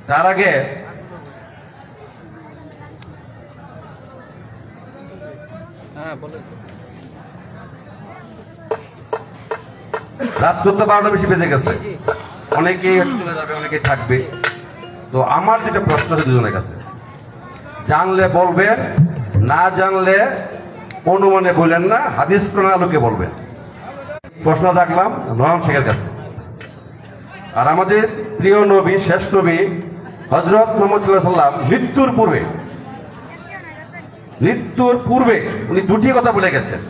তার আগে রাত 12টা বেশি বেজে গেছে, অনেকেই চলে যাবে, অনেকেই থাকবে। তো আমার যেটা প্রশ্ন আছে দুজনের কাছে, জানলে বলবেন, না জানলে অনুমানে বললেন না, হাদিস কোরআন আলোকে বলবেন। প্রশ্ন রাখলাম নয়ন শেখের কাছে। আর আমাদের প্রিয় নবী, শেষ নবী হযরত মুহাম্মদ সাল্লাল্লাহু আলাইহি ওয়াসাল্লাম মৃত্যুর পূর্বে উনি দুটি কথা বলে গেছেন।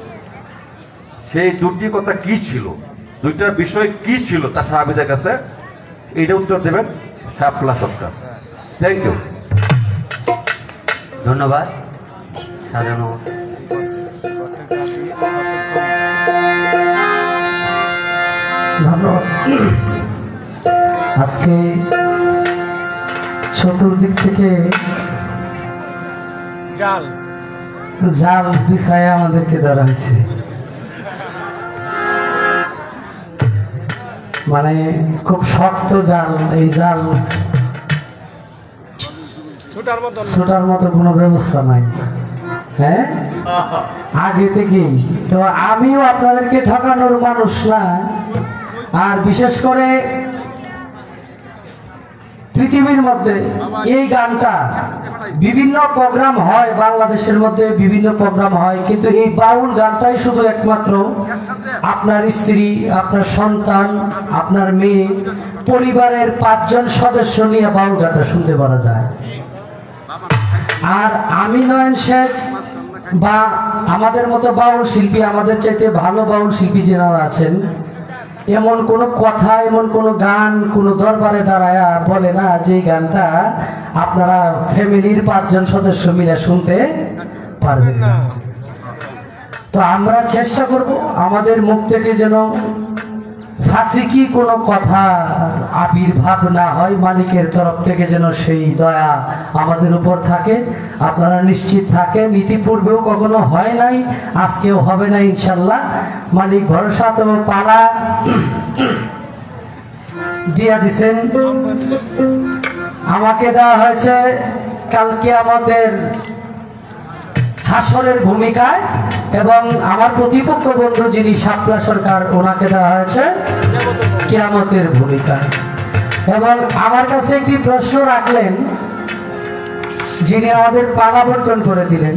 সেই দুটি কথা কি ছিল, দুইটা বিষয় কি ছিল তা সাহাবীদের কাছে এইটা উত্তর দেবেন সাফলা সরকার। থ্যাংক ইউ, ধন্যবাদ। সাজানো ধন্যবাদ। আজকে চতুর্দিক থেকে জাল বিছায় আমাদেরকে ধরা হয়েছে, মানে খুব শক্ত জাল। এই জাল ছোটার মতো কোনো ব্যবস্থা নাই, হ্যাঁ আগে থেকেই। তো আমিও আপনাদেরকে ঠকানোর মানুষ না। আর বিশেষ করে পৃথিবীর মধ্যে এই গানটা বিভিন্ন প্রোগ্রাম হয়, বাংলাদেশের মধ্যে বিভিন্ন প্রোগ্রাম হয়, কিন্তু এই বাউল গানটাই শুধু একমাত্র আপনার স্ত্রী, আপনার সন্তান, আপনার মেয়ে, পরিবারের 5 জন সদস্য নিয়ে বাউল গানটা শুনতে পারা যায়। আর আমি নয়ন শেখ বা আমাদের মতো বাউল শিল্পী, আমাদের চাইতে ভালো বাউল শিল্পী যারা আছেন, এমন কোন কথা, এমন কোন গান কোন দরবারে দাঁড়ায় বলে না যে গানটা আপনারা ফ্যামিলির 5 জন সদস্য মিলে শুনতে পারবেন না। তো আমরা চেষ্টা করব আমাদের মুখ থেকে যেন ফাঁসিকি কোনো কথা আবির্ভাব না হয়, মালিকের তরফ থেকে যেন সেই দয়া আমাদের উপর থাকে। আপনারা নিশ্চিত থাকেন, ইতিপূর্বেও কখনো হয় নাই, আজকেও হবে না ইনশাল্লাহ। মালিক ভরসা তো পালা দিয়া দিছেন, আমাকে দেওয়া হয়েছে কাল কিয়ামতের হাসরের ভূমিকায়, এবং আমার প্রতিপক্ষ বন্ধু যিনি শাপলা সরকার, ওনাকে দেওয়া হয়েছে কিয়ামতের ভূমিকায়। এবং আমার কাছে একটি প্রশ্ন রাখলেন যিনি আমাদের পালা বন্টন করে দিলেন।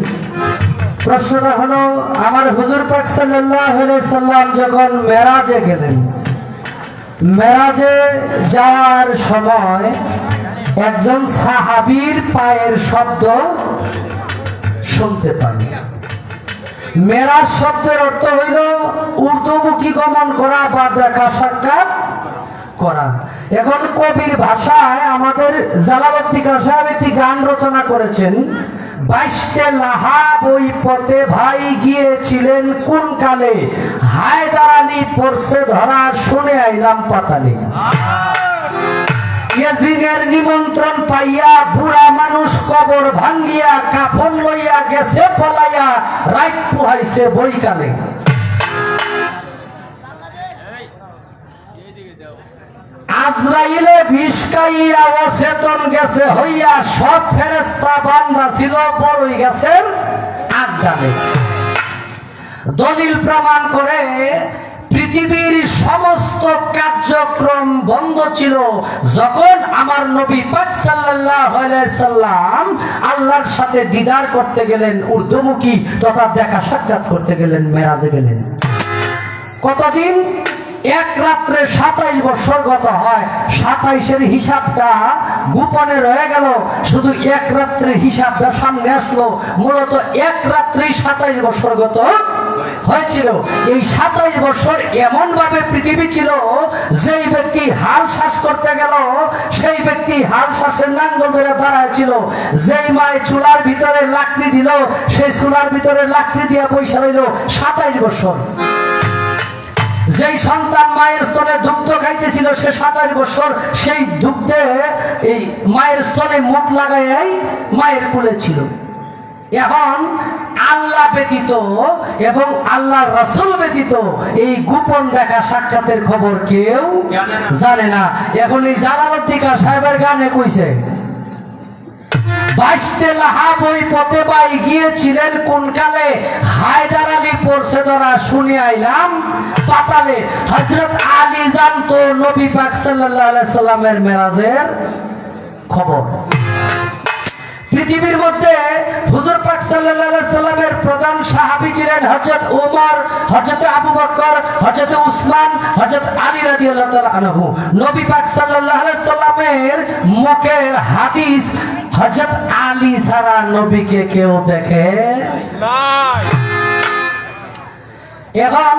প্রশ্নটা হলো, আমার হুজুর পাক সাল্লাল্লাহু আলাইহি সাল্লাম যখন মেরাজে গেলেন, মেরাজে যাওয়ার সময় একজন সাহাবীর পায়ের শব্দ শুনতে পান। মেরাজ শব্দের অর্থ হইল ঊর্ধ্বমুখী গমন করা বা দেখা সাক্ষাৎ করা। এখন কবির ভাষায় আমাদের জালালউদ্দিন সাহেব একটি গান রচনা করেছেন, 22টে লাহা বই পথে ভাই গিয়েছিলেন কোন কালে, হায়দার আলী পড়ছে ধরা শুনে আইলাম পাতালে। ইয়াজিদের নিমন্ত্রণ পাইয়া বুড়া মানুষ কবর ভাঙ্গিয়া কাফন লইয়া গেছে পলাইয়া, রাত পুহাইছে বইকালে। আজরাইলে ভিসকাইয়া অচেতন গেছে হইয়া, সব ফেরেশতা বান্দা ছিল বড়ই গেছেন আজ্ঞানে। দলিল প্রমাণ করে পৃথিবীর সমস্ত কার্যক্রম বন্ধ ছিল যখন আমার নবী পাক সাল্লাল্লাহু আলাইহি সাল্লাম আল্লাহর সাথে দিদার করতে গেলেন, ঊর্ধ্বমুখী তথা দেখা সাক্ষাৎ করতে গেলেন, মেরাজে গেলেন। কতদিন? এক রাত্রে 27 বছর গত হয়। 27-এর হিসাবটা গোপনে রয়ে গেল, শুধু এক রাত্রের হিসাবটা সামনে আসলো। মূলত এক রাত্রে 27 বছর গত হয়েছিল। এই 27 বছর এমন ভাবে পৃথিবী ছিল, যেই ব্যক্তি হাল শ্বাস করতে গেল সেই ব্যক্তি হাল শ্বাসের নাঙ্গল ধরে দাঁড়ায় ছিল। যেই মায় চুলার ভিতরে লাকড়ি দিল সেই চুলার ভিতরে লাকড়ি দিয়ে বসে রইল 27 বছর। যেই সন্তান মায়ের স্তনে দুগ্ধ খাইতেছিল সে 27 বছর সেই দুগ্ধে এই মায়ের স্তনে মুখ লাগাই মায়ের কোলে ছিল। এখন আল্লাহ ব্যতীত এবং আল্লাহ রাসূল ব্যতীত এই গোপন দেখা সাক্ষাতের খবর কেউ জানে না। এখন এই জালালউদ্দিন সাহেবের গানে কইছে, বাইশতে লাহাব ওই পথে বাই গিয়েছিলেন কোন কালে? হায়দার আলী পড়ছে ধরা শুনে আইলাম পাতালে। হযরত আলী জানতো নবী পাক সাল্লাল্লাহু আলাইহি সাল্লামের মেরাজের খবর। পৃথিবীর মধ্যে হুজুর পাক সাল্লাল্লাহু আলাইহি সাল্লামের প্রধান সাহাবী ছিলেন হযরত ওমর, হযরত আবু বকর, হযরত উসমান, হযরত আলী রাদিয়াল্লাহু তাআলা আনহু। নবী পাক সাল্লাল্লাহু আলাইহি সাল্লামের মুখের হাদিস, হযরত আলী ছাড়া নবীকে কেউ দেখে নাই। এখন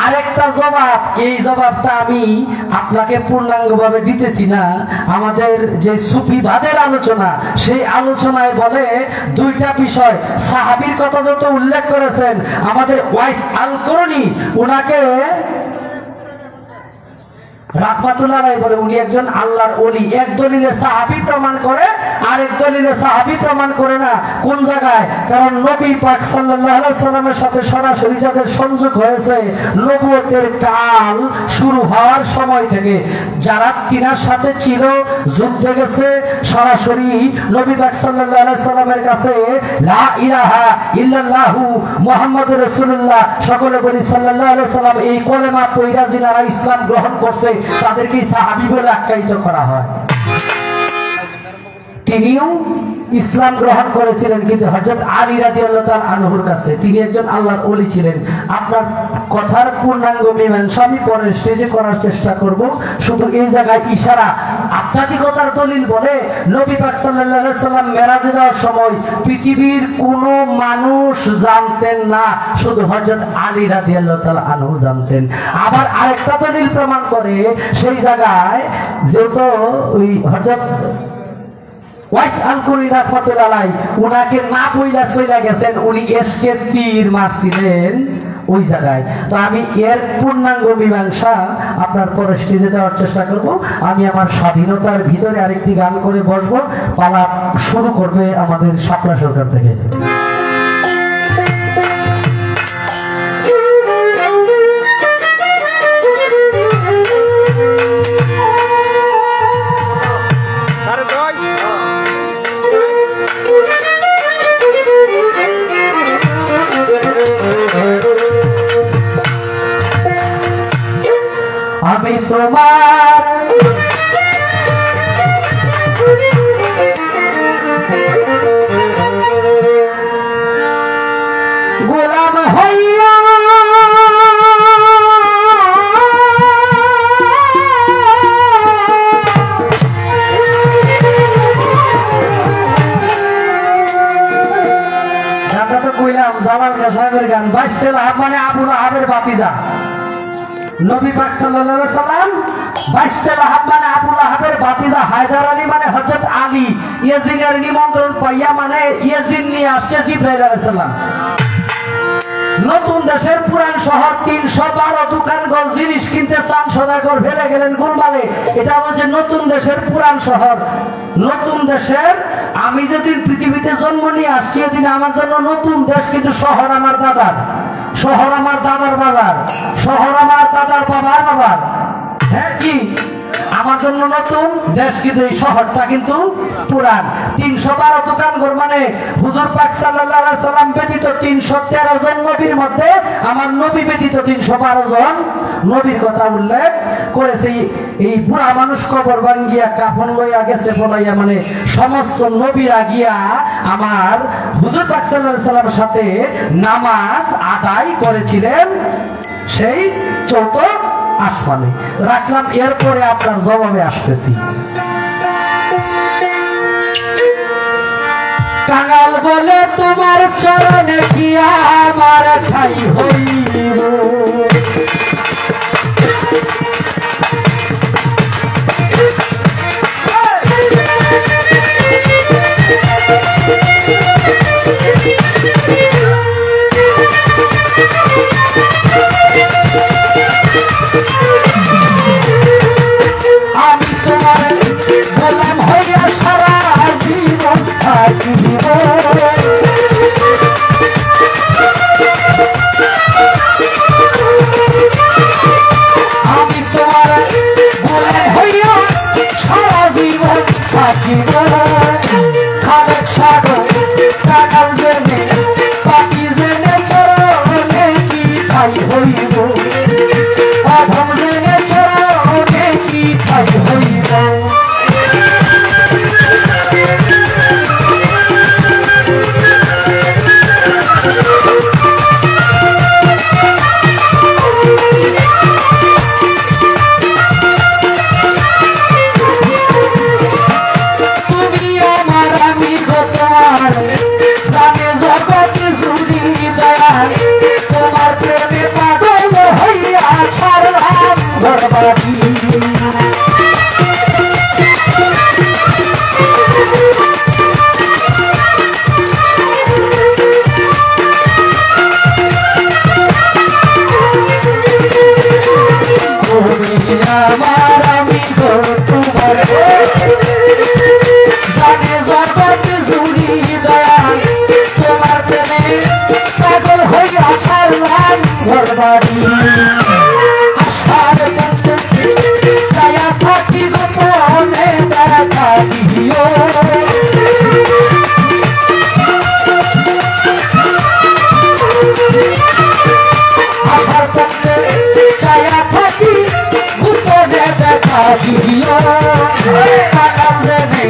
আরেকটা জবাব, এই জবাবটা আমি আপনাকে পূর্ণাঙ্গভাবে দিতেছি না। আমাদের যে সুফিবাদের আলোচনা, সেই আলোচনায় বলে দুইটা বিষয়। সাহাবীর কথা যত উল্লেখ করেছেন, আমাদের ওয়াইস আল করনি উনাকে রাহমাতুল্লাহ আলাইহি বলে উনি একজন আল্লাহর ওলি। এক দলিলে সাহাবী প্রমাণ করে, আরেক দলিলে সাহাবী প্রমাণ করে না। কোন জায়গায়? কারণ নবী পাক সাল্লাল্লাহু আলাইহি সাল্লামের সাথে সরাসরি যাদের সংযোগ হয়েছে নবুয়তের কাল শুরু হওয়ার সময় থেকে, যারা তিনার সাথে ছিল, যুদ্ধে গেছে, সরাসরি নবী পাক সাল্লাল্লাহু আলাইহি সাল্লামের কাছে লা ইলাহা ইল্লাল্লাহু মুহাম্মাদুর রাসূলুল্লাহ, সকলে বলি সাল্লাল্লাহু আলাইহি সাল্লাম, এই কলেমা পড়া যারা ইসলাম গ্রহণ করছে তাদেরকে সাহাবী বলে আখ্যায়িত করা হয়। তিনিও ইসলাম গ্রহণ করেছিলেন, কিন্তু হযরত আলী রাদিয়াল্লাহু তাআলা আনহুর কাছে তিনি একজন আল্লাহর ওলি ছিলেন। আপনার কথার পূর্ণাঙ্গ মীমাংসা আমি পরে স্টেজে করার চেষ্টা করব। শুধু এই জায়গায় ইশারা, আধ্যাত্মিকতার দলিল বলে নবী পাক সাল্লাল্লাহু আলাইহি সাল্লাম মেরাজে যাওয়ার সময় পৃথিবীর কোনো মানুষ জানতেন না, শুধু হযরত আলী রাদিয়াল্লাহু তাআলা আনহু জানতেন। আবার আরেকটা দলিল প্রমাণ করে, সেই জায়গায় যেহেতু ওই হযরত ওয়াইস আল কুরি রাহমাতুল্লাহ আলাইহি উনাকে না বইলা চলে গেছেন, উনি এসকে তীর মারছিলেন ওই জায়গায়। তো আমি এর পূর্ণাঙ্গ মীমাংসা আপনার পরে স্টেজে দেওয়ার চেষ্টা করব। আমি আমার স্বাধীনতার ভিতরে আরেকটি গান করে বসবো। পালা শুরু করবে আমাদের শাপলা সরকার থেকে। আমি তোমার গোলাম হইয়া গানটা তো কইলাম জালাল সাহেবের গান। বাইশতে লাহাব মানে আবু লাহাবের ভাতিজা। নবী পাক সাল্লাল্লাহু আলাইহি সাল্লাম বাইশতে লাহাব মানে আবু লাহাবের ভাতিজা। হায়দার আলী মানে হযরত আলী। ইয়াজিদের নিমন্ত্রণ পাইয়া মানে ইয়াজিদ নিয়ে আসছে জিবরাইল আলাইহিস সালাম। নতুন দেশের পুরান শহর 312 দোকান ঘর জিনিস কিনতে চান, সদাগর ফেলে গেলেন গোলমালে। এটা বলছে নতুন দেশের পুরান শহর। নতুন দেশের, আমি যেদিন পৃথিবীতে জন্ম নিয়ে আসছি এদিন আমার জন্য নতুন দেশ, কিন্তু শহর আমার দাদার, শহর আমার দাদার বাবার, শহর আমার দাদার বাবার বাবার। হ্যাঁ কি আমার জন্য নতুন দেশ, কিন্তু এই শহরটা কিন্তু পুরান। 312 দোকান ঘর মানে হুজুর পাক সাল্লাল্লাহু আলাইহি সাল্লাম ব্যতীত 313 জন নবীর মধ্যে আমার নবী ব্যতীত 312 জন নবীর কথা উল্লেখ করেছে। এই বুড়া মানুষ কবর ভাঙ্গিয়া কাফন লইয়া গেছে বলাইয়া মানে সমস্ত নবীরা গিয়া আমার হুজুর পাক সাল্লাল্লাহু আলাইহি সাল্লামের সাথে নামাজ আদায় করেছিলেন সেই চৌথ আসমানে। রাখলাম, এরপরে আপনার জবাবে আসতেছি। কাঙাল বলে তোমার চরণে কি আমার ঠাই হইব, আমি তোমার গোলাম হইয়া সারা জীবন থাকিব। আমি তোমার গোলাম হইয়া সারা জীবন থাকিব। খালেক করলাম ঘর বাড়ি আশার পথে ছায়া থাকি গোপনে দেখা দিও আশার পথে ছায়া থাকি গোপনে দেখা দিও কাটাল জেনে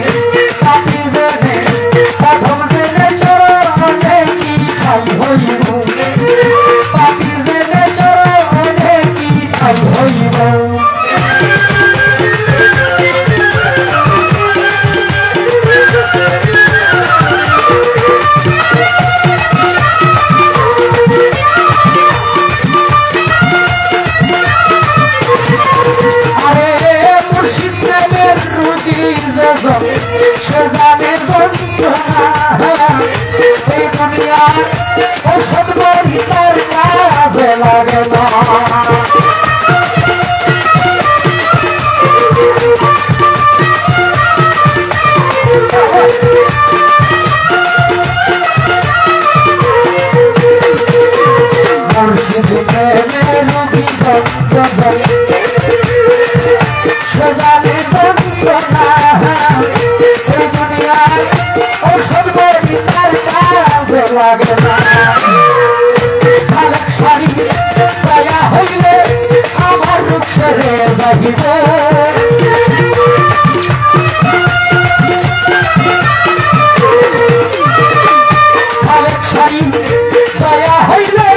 কাটি জেনে প্রথম জেনে চরণে কি খাই হইব পাপি জেনে চরণে কি খাই হইব সে জানে যন্ত্রণা এই দুনিয়ার ঔষধ বড়ি তার কাজে লাগে না মুর্শিদ প্রেমের রোগী সে জানে যন্ত্রণা এই দুনিয়ার ঔষধ বড়ি তার কাজে লাগে না খালেক শাড়ি দয়া হইলে আমার রূপ সেরে যাইব খালেক শাড়ি দয়া হইলে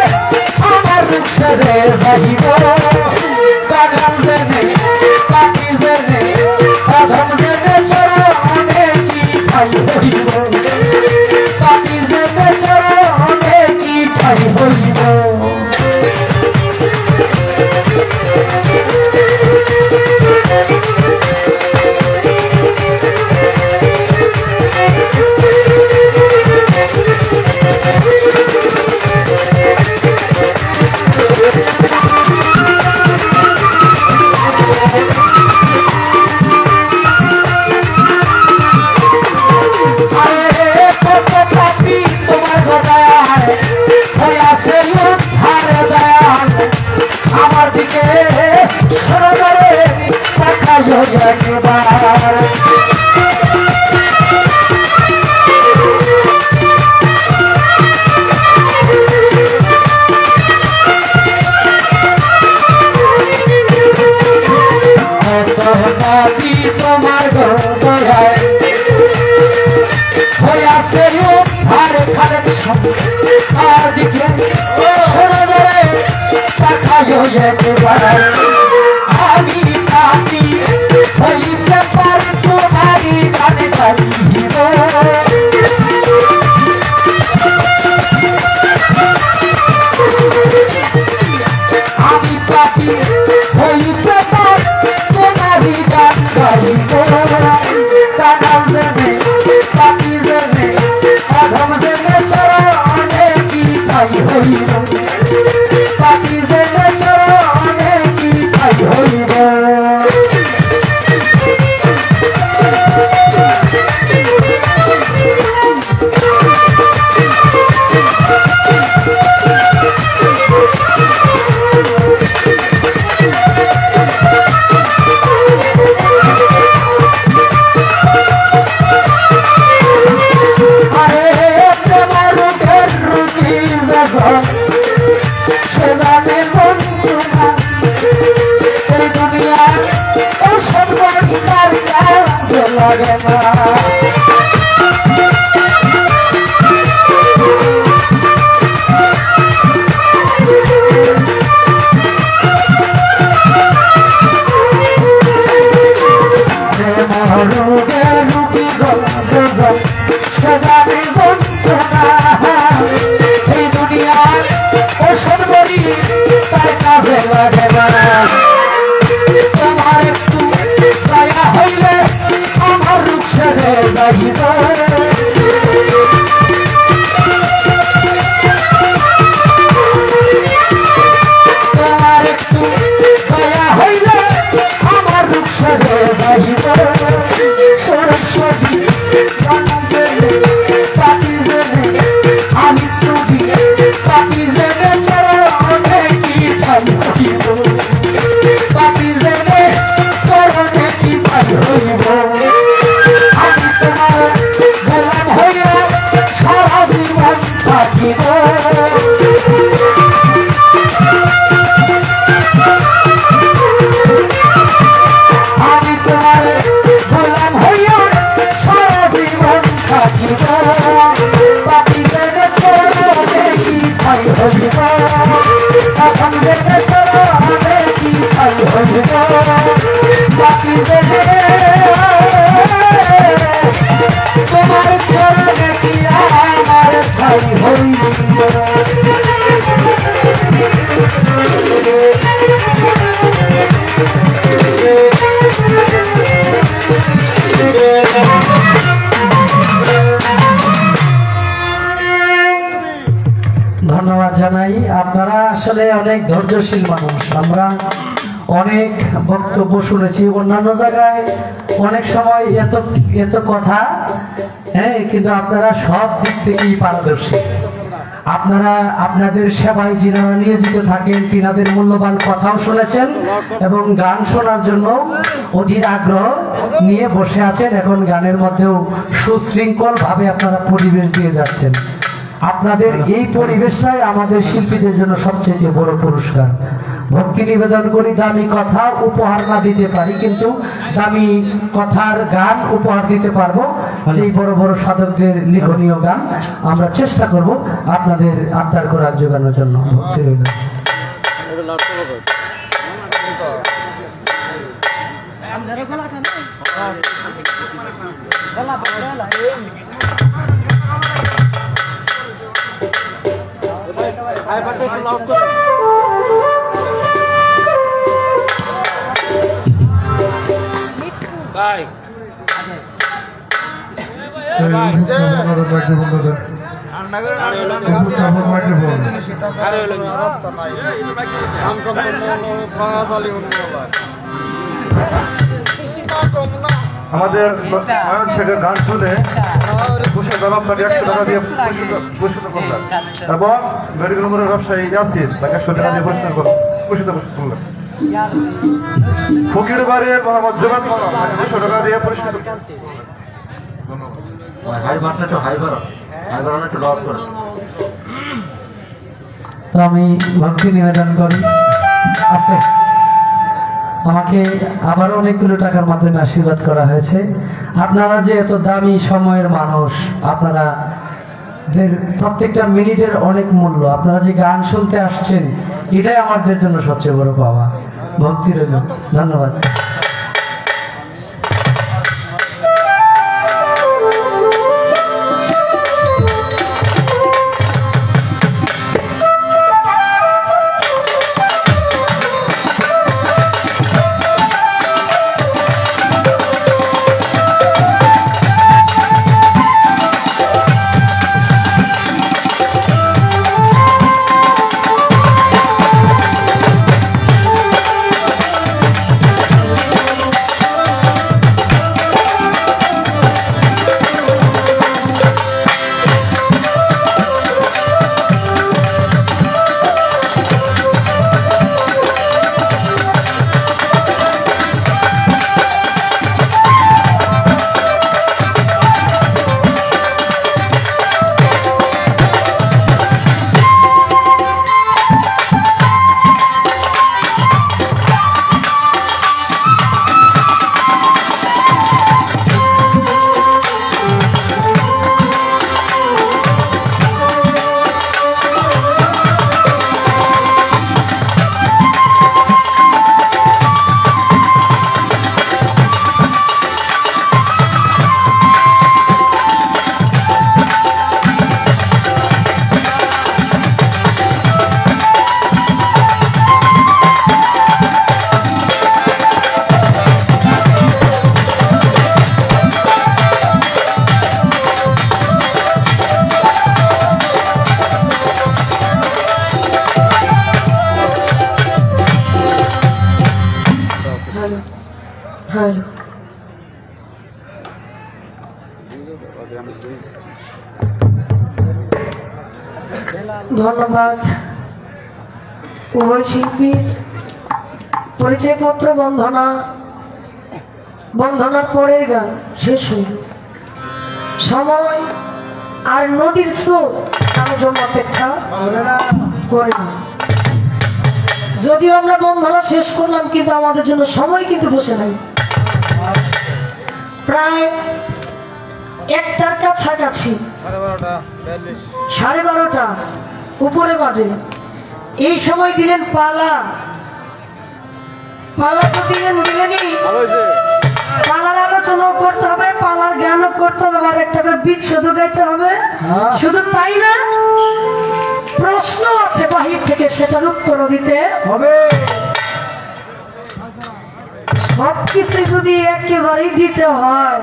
আমার রূপ সেরে যাইব কাগাল জেনে কাটি জেনে অধম জেনে চরণে কি ঠাই হইব কাটি জেনে চরণে কি ঠাই হইব আমার দিকে সরকারে পাঠাইও একবার তোমার দয়ায় হইয়াছে উদ্ধার খালেক আমার দিকে সরকারে পাঠাইও একবার আমি পাপি হইতে পারি তোমারি গানে গাইব আমি পাপি হইতে পারি তোমারি গান গাইব কাটাল জেনে পাপি জেনে অধম জেনে চরণে কি ঠাই হইব পাপি জেনে চরণে কি ঠাই হইব সে জানে যন্ত্রণা এই দুনিয়ার ঔষধ বড়ি তার কাজে লাগে না রোগে রুগী সে জানে যন্ত্রণা এই দুনিয়ার ঔষধ বড়ি তার কাজে লাগে না তোমার একটু দয়া হইলে আমার রূপ সেরে যাইব তোমার একটু দয়া হইলে আমার রূপ সেরে যাইব সরস্বতী আমি তুমি পাপি জেনে চরণ আসলে অনেক ধৈর্যশীল মানুষ। আমরা অনেক বক্তব্য শুনেছি অন্যান্য জায়গায়, অনেক সময় এত এত কথা, হ্যাঁ, কিন্তু আপনারা সব দিক থেকেই পারদর্শী। আপনারা আপনাদের সেবায় যিনারা নিয়োজিত থাকেন তিনাদের মূল্যবান কথাও শুনেছেন এবং গান শোনার জন্য অধীর আগ্রহ নিয়ে বসে আছেন। এখন গানের মধ্যেও সুশৃঙ্খল ভাবে আপনারা পরিবেশ দিয়ে যাচ্ছেন। আপনাদের এই পরিবেশটাই আমাদের শিল্পীদের জন্য সবচেয়ে বড় পুরস্কার। ভক্তি নিবেদন করি, দামি কথা উপহার না দিতে পারি, কিন্তু দামি কথার গান উপহার দিতে পারবো। যেই বড় বড় সাধকদের লিখনীয় গান আমরা চেষ্টা করব আপনাদের আত্মার খোরাক জোগানোর জন্য। ভক্তি রইল। আমাদের নয়ন শেখের গান শুনে বসে জবাব তাকে 100 টাকা দিয়ে পুরস্কৃত করলেন এবং মেডিকেল নম্বরের ব্যবসায়ী ইয়াসির তাকে 100 টাকা দিয়ে পুরস্কৃত করলেন। ফকির বাড়ির মোহাম্মদ জুবান মালা তাকে 200 টাকা দিয়ে পুরস্কৃত করলেন। তো আমি ভক্তি নিবেদন করি, আছে আমাকে আবারও অনেকগুলো টাকার মাধ্যমে আশীর্বাদ করা হয়েছে। আপনারা যে এত দামি সময়ের মানুষ, আপনারা প্রত্যেকটা মিনিটের অনেক মূল্য, আপনারা যে গান শুনতে আসছেন এটাই আমাদের জন্য সবচেয়ে বড় পাওয়া। ভক্তি রইল, ধন্যবাদ। ধন্যবাদ। উভয় শিল্পীর পরিচয়পত্র বন্ধনার পরের গান শেষ হইল। সময় আর নদীর স্রোত কারোর জন্য অপেক্ষা করে না। যদিও আমরা বন্ধনা শেষ করলাম, কিন্তু আমাদের জন্য সময় কিন্তু বসে নাই। প্রায় 1টার কাছাকাছি, 12:30 উপরে বাজে। এই সময় দিলেন পালা তো দিলেনই। পালার আলোচনা করতে হবে, পালার গানও করতে হবে, আর একটা বিচ্ছেদ গাইতে হবে। শুধু তাই না, প্রশ্ন আছে বাহির থেকে, সেটার উত্তর দিতে হবে। সবকিছু যদি একেবারেই দিতে হয়,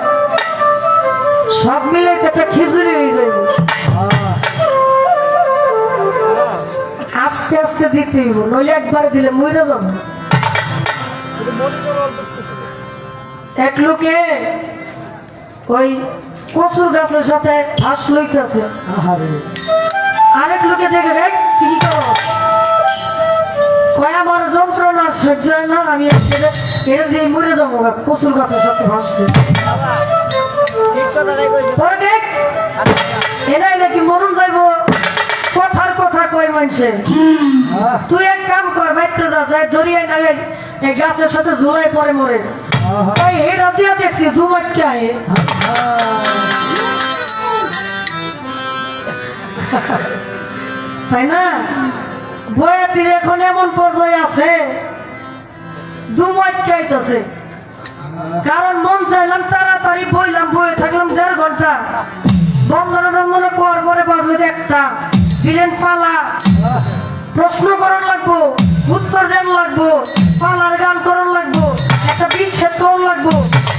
সব মিলে একটা খিচুড়ি হয়ে যাবে। আস্তে আস্তে আছে দিতেই হইব, নইলে একবার দিলে মরে যাব। এক লোকে ওই কচুর গাছের সাথে ঘাস লইতেছে, আরেক লোকে দেখে দেখ কি করো, কয় আমার যন্ত্রণা সহ্য হয় না, আমি এটা দিয়ে মরে যাবো কচুর গাছের সাথে ঘাস পরে দেখ এনাই নাকি মরণ যাইব, কথার কথা কয় মানুষে। তুই এক কাম কর, বাইতে যা, যাই দরিয়ায় না এই গাছের সাথে ঝুলাই পরে মরে। তাই হেরা দিয়া দেখছি দুমাটকে আয়ে তাই না, বয়াতির এখন এমন পর্যায়ে আছে দুমাটকে আইতেছে। কারণ মন চাইলাম তাড়াতাড়ি বইলাম, বয়ে থাকলাম 1.5 ঘন্টা, বন্ধনে পর পরে বাজলো একটা দিলেন পালা, প্রশ্ন করার লাগবো, উত্তর দেন লাগবো, পালার গান করার লাগবো, একটা বিচ্ছেদ করার লাগবো,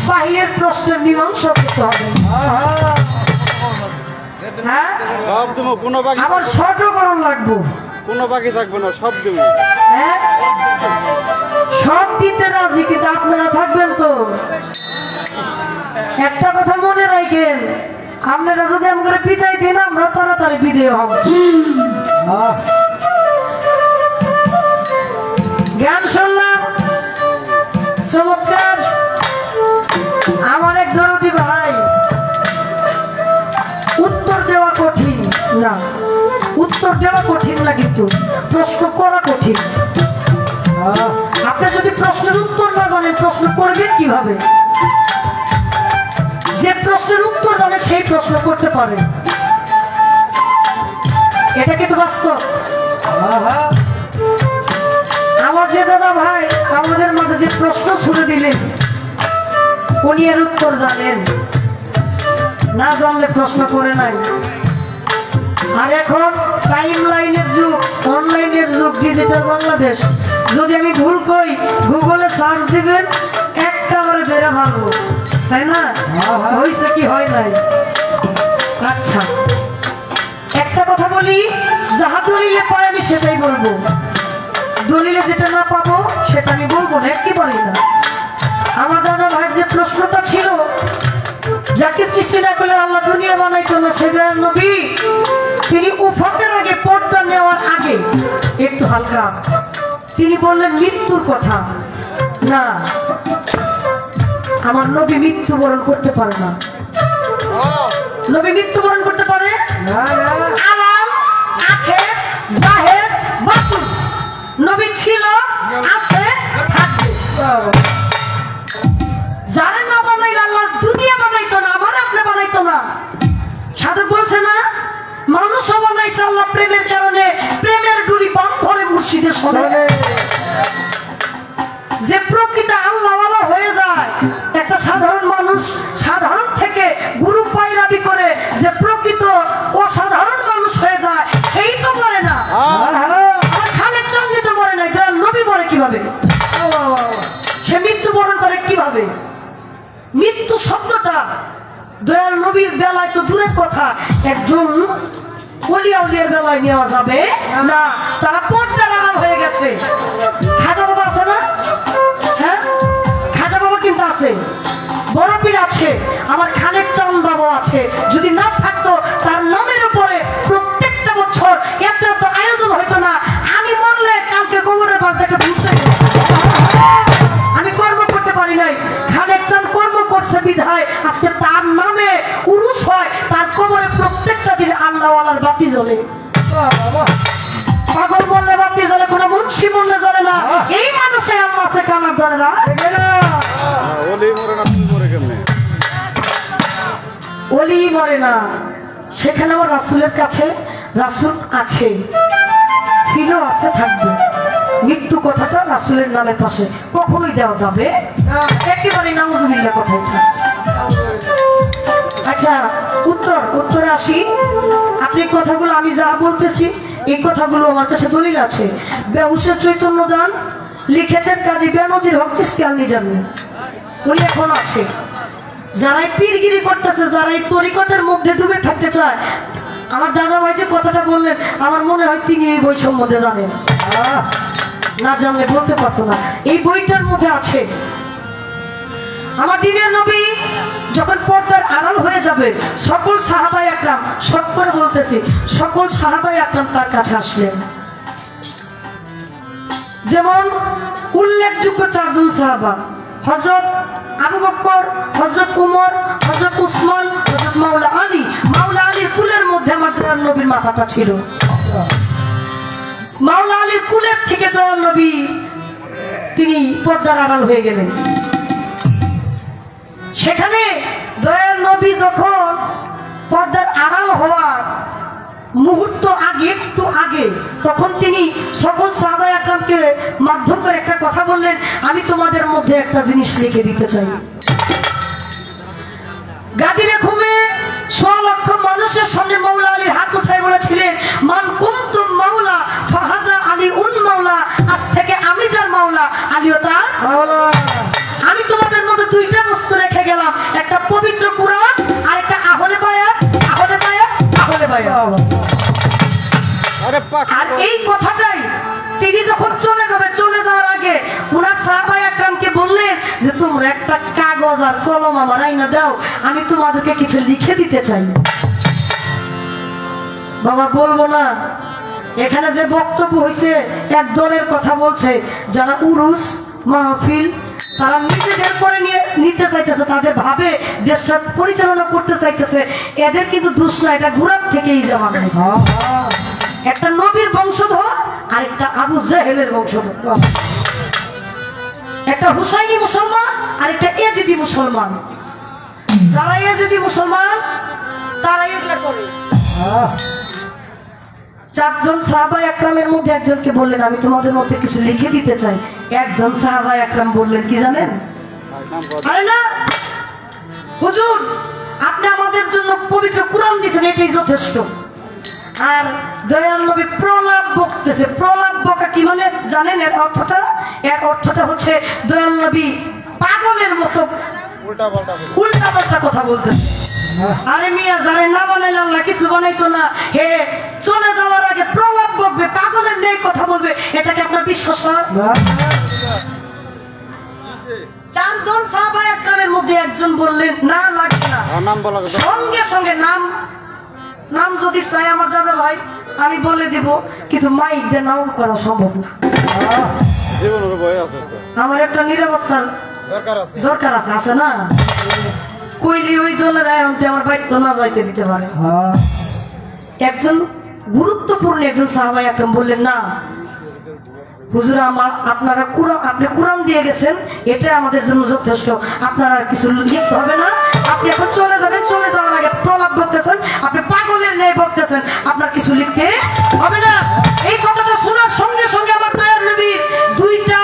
বাহিরের প্রশ্নের মীমাংসা করতে হবে। হ্যাঁ আবার শর্টও করার লাগবো, কোনো বাকি থাকবে না, সব দেব। হ্যাঁ সব দিতে রাজি, কিন্তু আপনারা থাকবেন তো। একটা কথা মনে রাখেন, আপনারা যদি আমাকে বিদায় দিন, আমরা তাড়াতাড়ি বিদায় হব। জ্ঞান শুনলাম চমৎকার। আমার এক দরদি ভাই, উত্তর দেওয়া কঠিন না, উত্তর দেওয়া কঠিন না, কিন্তু প্রশ্ন করা কঠিন। আপনি যদি প্রশ্নের উত্তর না জানেন, প্রশ্ন করবেন কিভাবে? যে প্রশ্নের উত্তর জানে সেই প্রশ্ন করতে পারে, এটা কিন্তু বাস্তব। আমার যে দাদা ভাই আমাদের মাঝে যে প্রশ্ন ছুড়ে দিলেন, উনি এর উত্তর জানেন, না জানলে প্রশ্ন করে নাই। আর এখন টাইম লাইনের যুগ, অনলাইনের যুগ, ডিজিটাল বাংলাদেশ। যদি আমি ভুল কই, গুগলে সার্চ দিবেন, একটা করে ধরে ভাববো, তাই না? হয়েছে কি হয় নাই? আচ্ছা একটা কথা বলি, যাহা দলিলে পাই আমি সেটাই বলবো, দলিলে যেটা না পাবো সেটা আমি বলবো না, একেবারেই না। আমার দাদা ভাইয়ের যে প্রশ্নটা ছিল, যাকে সৃষ্টি না করলে আল্লাহ দুনিয়া বানাইতো না, সে নবী তিনি উফাতের আগে, পর্দা নেওয়ার আগে একটু হালকা তিনি বললেন মৃত্যুর কথা। না, আমার নবী মৃত্যুবরণ করতে পারে না। নবী মৃত্যুবরণ করতে পারে আলাল আখের জাহের বাতুন, নবী ছিল, আছে, থাকবে। যারা না বানাইলে আল্লাহ দুনিয়া বানাইতো না, আবার আপনি বানাইতো না। সাধু বলছে না, মানুষও বানাইছে আল্লাহ প্রেমের কারণে, প্রেমের ডুরি বাম ধরে মুর্শিদের সঙ্গে। যে প্রকৃত আল্লাহওয়ালা হয়ে যায়, একটা সাধারণ মানুষ সাধারণ থেকে গুরু পায়রাবি করে যে প্রকৃত অসাধারণ মানুষ হয়ে যায়, সেই তো করে না। খালেদ চান্দি তো করে না, নবী মরে কিভাবে? সে মৃত্যুবরণ করে কিভাবে? মৃত্যু শব্দটা দয়াল নবীর বেলায় তো দূরের কথা, একজন ওলিয়া উলিয়ার বেলায় নেওয়া যাবে না, তারা পর্দার আড়াল হয়ে গেছে। খাজা বাবা আছে না? হ্যাঁ, খাজা বাবা কিন্তু আছে, বড় পীর আছে, আমার খালেদ চাঁদ বাবা আছে। যদি না থাকতো, তার নামের উপরে প্রত্যেকটা বছর এত এত আয়োজন হইতো না। আমি মরলে কালকে কবরের পাশ থেকে ঢুকছে, আমি কর্ম করতে পারি নাই, খালেদ চাঁদ কর্ম করছে বিধায় আজকে তার নামে উরুস হয়, তার কবরে প্রত্যেকটা দিন আল্লাহওয়ালার বাতি জ্বলে। পাগল বললে বাতি জ্বলে, কোনো মুন্সি বললে জ্বলে না। এই মানুষে আল্লাহ আছে, কামার জ্বলে না। ওলি মরে না, সেখানে আমার রাসূলের কাছে রাসূল আছে, ছিল, আছে, থাকবে। মৃত্যু কথাটা রাসূলের নামের পাশে কখনোই দেওয়া যাবে একেবারে নাউজুবিল্লাহ কথা। আচ্ছা উত্তরে আসি। আপনি কথাগুলো আমি যা বলতেছি, এই কথাগুলো আমার কাছে দলিল আছে। বেহুশের চৈতন্য দান লিখেছেন কাজী বেনজির হক চিশতি আল নিজামী, উনি এখন আছে। যারাই পীরগিরি করতেছে, যারা এই তরিকতের মধ্যে ডুবে থাকতে চায়, আমার দাদা ভাই যে কথাটা বললেন, আমার মনে হয় তিনি এই বই সম্বন্ধে জানেন। না জানলে বলতে পারতো না। এই বইটার মধ্যে আছে আমার দিনের নবী যখন পর্দার আড়াল হয়ে যাবে সকল সাহাবায়ে একরাম, শর্ট করে বলতেছি, সকল সাহাবায়ে একরাম তার কাছে আসলেন। যেমন উল্লেখযোগ্য চারজন সাহাবা, হযরত আবু বকর, হযরত উমর, হযরত উসমান, হযরত মাওলা আলী। মাওলা আলীর কুলের মধ্যে আমার দয়াল নবীর মাথাটা ছিল। মাওলা আলীর কুলের থেকে দয়াল নবী তিনি পর্দার আড়াল হয়ে গেলেন। সেখানে দয়াল নবী যখন পর্দার আড়াল হওয়ার মুহূর্ত আগে, একটু আগে, তখন তিনি সকল সাহাবায়ে একরামকে মাধ্যম করে একটা কথা বললেন, আমি তোমাদের মধ্যে একটা জিনিস লিখে দিতে চাই। গাদিরে ঘুমে 100 লক্ষ মানুষের সামনে মাওলা আলীর হাত উঠায় বলেছিলেন, মান কুনতুম মাওলা ফাহাজা আলী উন মাওলা, আজ থেকে আমি যার মাওলা, আলীও তার মাওলা। আমি তোমাদের মধ্যে দুইটা বস্তু রেখে গেলাম, একটা পবিত্র কুরআন আর একটা আহলে বায়াত। আহলে বায়াত, আহলে বায়াত। আর এই কথাটাই তিনি যখন চলে যাবে, চলে যাওয়ার আগে উনার সাহাবায়ে একরামকে বললেন যে তোমরা একটা কাগজ আর কলম আমার আইনা দাও, আমি তোমাদেরকে কিছু লিখে দিতে চাই। বাবা বলবো না, এখানে যে বক্তব্য হয়েছে এক দলের কথা বলছে, যারা উরুস মাহফিল তারা নিজেদের করে নিতে চাইতেছে, তাদের ভাবে দেশটা পরিচালনা করতে চাইতেছে, এদের কিন্তু দোষ না, এটা ঘোরার থেকেই জামানো হয়েছে। একটা নবীর বংশধর আর একটা আবু জেহেলের বংশধর, একটা হুসাইনি মুসলমান আর একটা এজিদি মুসলমান। যারা এজিদি মুসলমান তারা এগুলা করে। চারজন সাহাবায়ে একরামের মধ্যে একজনকে বললেন, আমি তোমাদের মধ্যে কিছু লিখে দিতে চাই। একজন সাহাবায়ে একরাম বললেন, কি জানেন? আরে না হুজুর, আপনি আমাদের জন্য পবিত্র কুরআন দিয়েছেন, এটাই যথেষ্ট। আর দয়াল নবী প্রলাপ বকতেছে। প্রলাপ বকা কি মানে জানেন এর অর্থটা? এর অর্থটা হচ্ছে দয়াল নবী পাগলের মতো উল্টা পাল্টা কথা বলতেছে। আরে মিয়া, জানে না বানাইলে আল্লাহ কিছু বানাইতো না। হে চলে যাওয়ার আগে প্রলাপ বকবে, পাগলের নেই কথা বলবে, এটাকে আপনার বিশ্বাস না? চারজন সাহাবায়ে একরামের মধ্যে একজন বললেন, না লাগবে না, সঙ্গে সঙ্গে নাম যদি চাই আমার দাদা ভাই আমি বলে দিব, কিন্তু মাইক দিয়ে নাম করা সম্ভব না। আমার একটা নিরাপত্তার দরকার আছে, আছে না? কইলি ওই দলের আয়নতে আমার বাইক তো না যাইতে দিতে পারে। একজন গুরুত্বপূর্ণ একজন সাহাবায়ে একরাম বললেন, না হুজুর, আপনারা আপনি কুরআন দিয়ে গেছেন, এটা আমাদের জন্য যথেষ্ট, আপনারা কিছু লিখতে হবে না, আপনি এখন চলে যাবেন। চলে যাওয়ার আগে প্রলাপ বলতেছেন, আপনি পাগলের ন্যায় বলতেছেন, আপনার কিছু লিখতে হবে না। এই কথাটা শোনার সঙ্গে সঙ্গে আমার দয়াল নবী দুইটা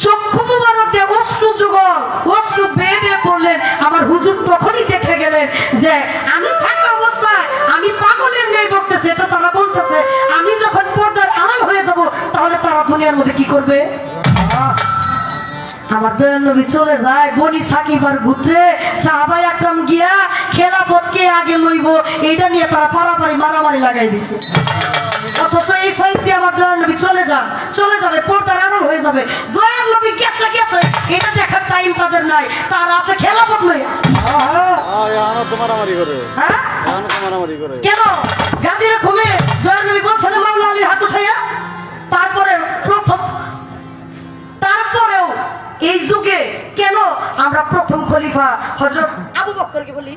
চক্ষু মুবারক দিয়ে অশ্রু যুগল, অশ্রু বেয়ে বেয়ে পড়লেন। আমার হুজুর তখনই দেখে গেলেন যে আমি থাকা অবস্থায় আমি পাগলের ন্যায় বলতেছি, এটা তারা বলতেছে, আমি যখন পর্দার আড়াল হয়ে যাব তাহলে তারা দুনিয়ার মধ্যে কি করবে? আমার দয়াল নবী চলে যায় বনি সাকিবার গোত্রে। সাহাবায়ে একরাম গিয়া খেলাফত কে আগে লইব এইটা নিয়ে তারা পারাপারি মারামারি লাগাই দিছে। অথচ এই সাইডে আমার দয়াল নবী চলে যাবে, পর্দার আড়াল হয়ে যাবে। দয়াল নবী গেছে এটা দেখার টাইম তাদের নাই, তার আছে খেলাফত লইয়া। কেন গাদিরে ঘুমে দয়াল নবী বলছেন মাওলা আলীর হাত উঠাইয়া, তারপরেও এই যুগে কেন আমরা প্রথম খলিফা হযরত আবু বকরকে বলি?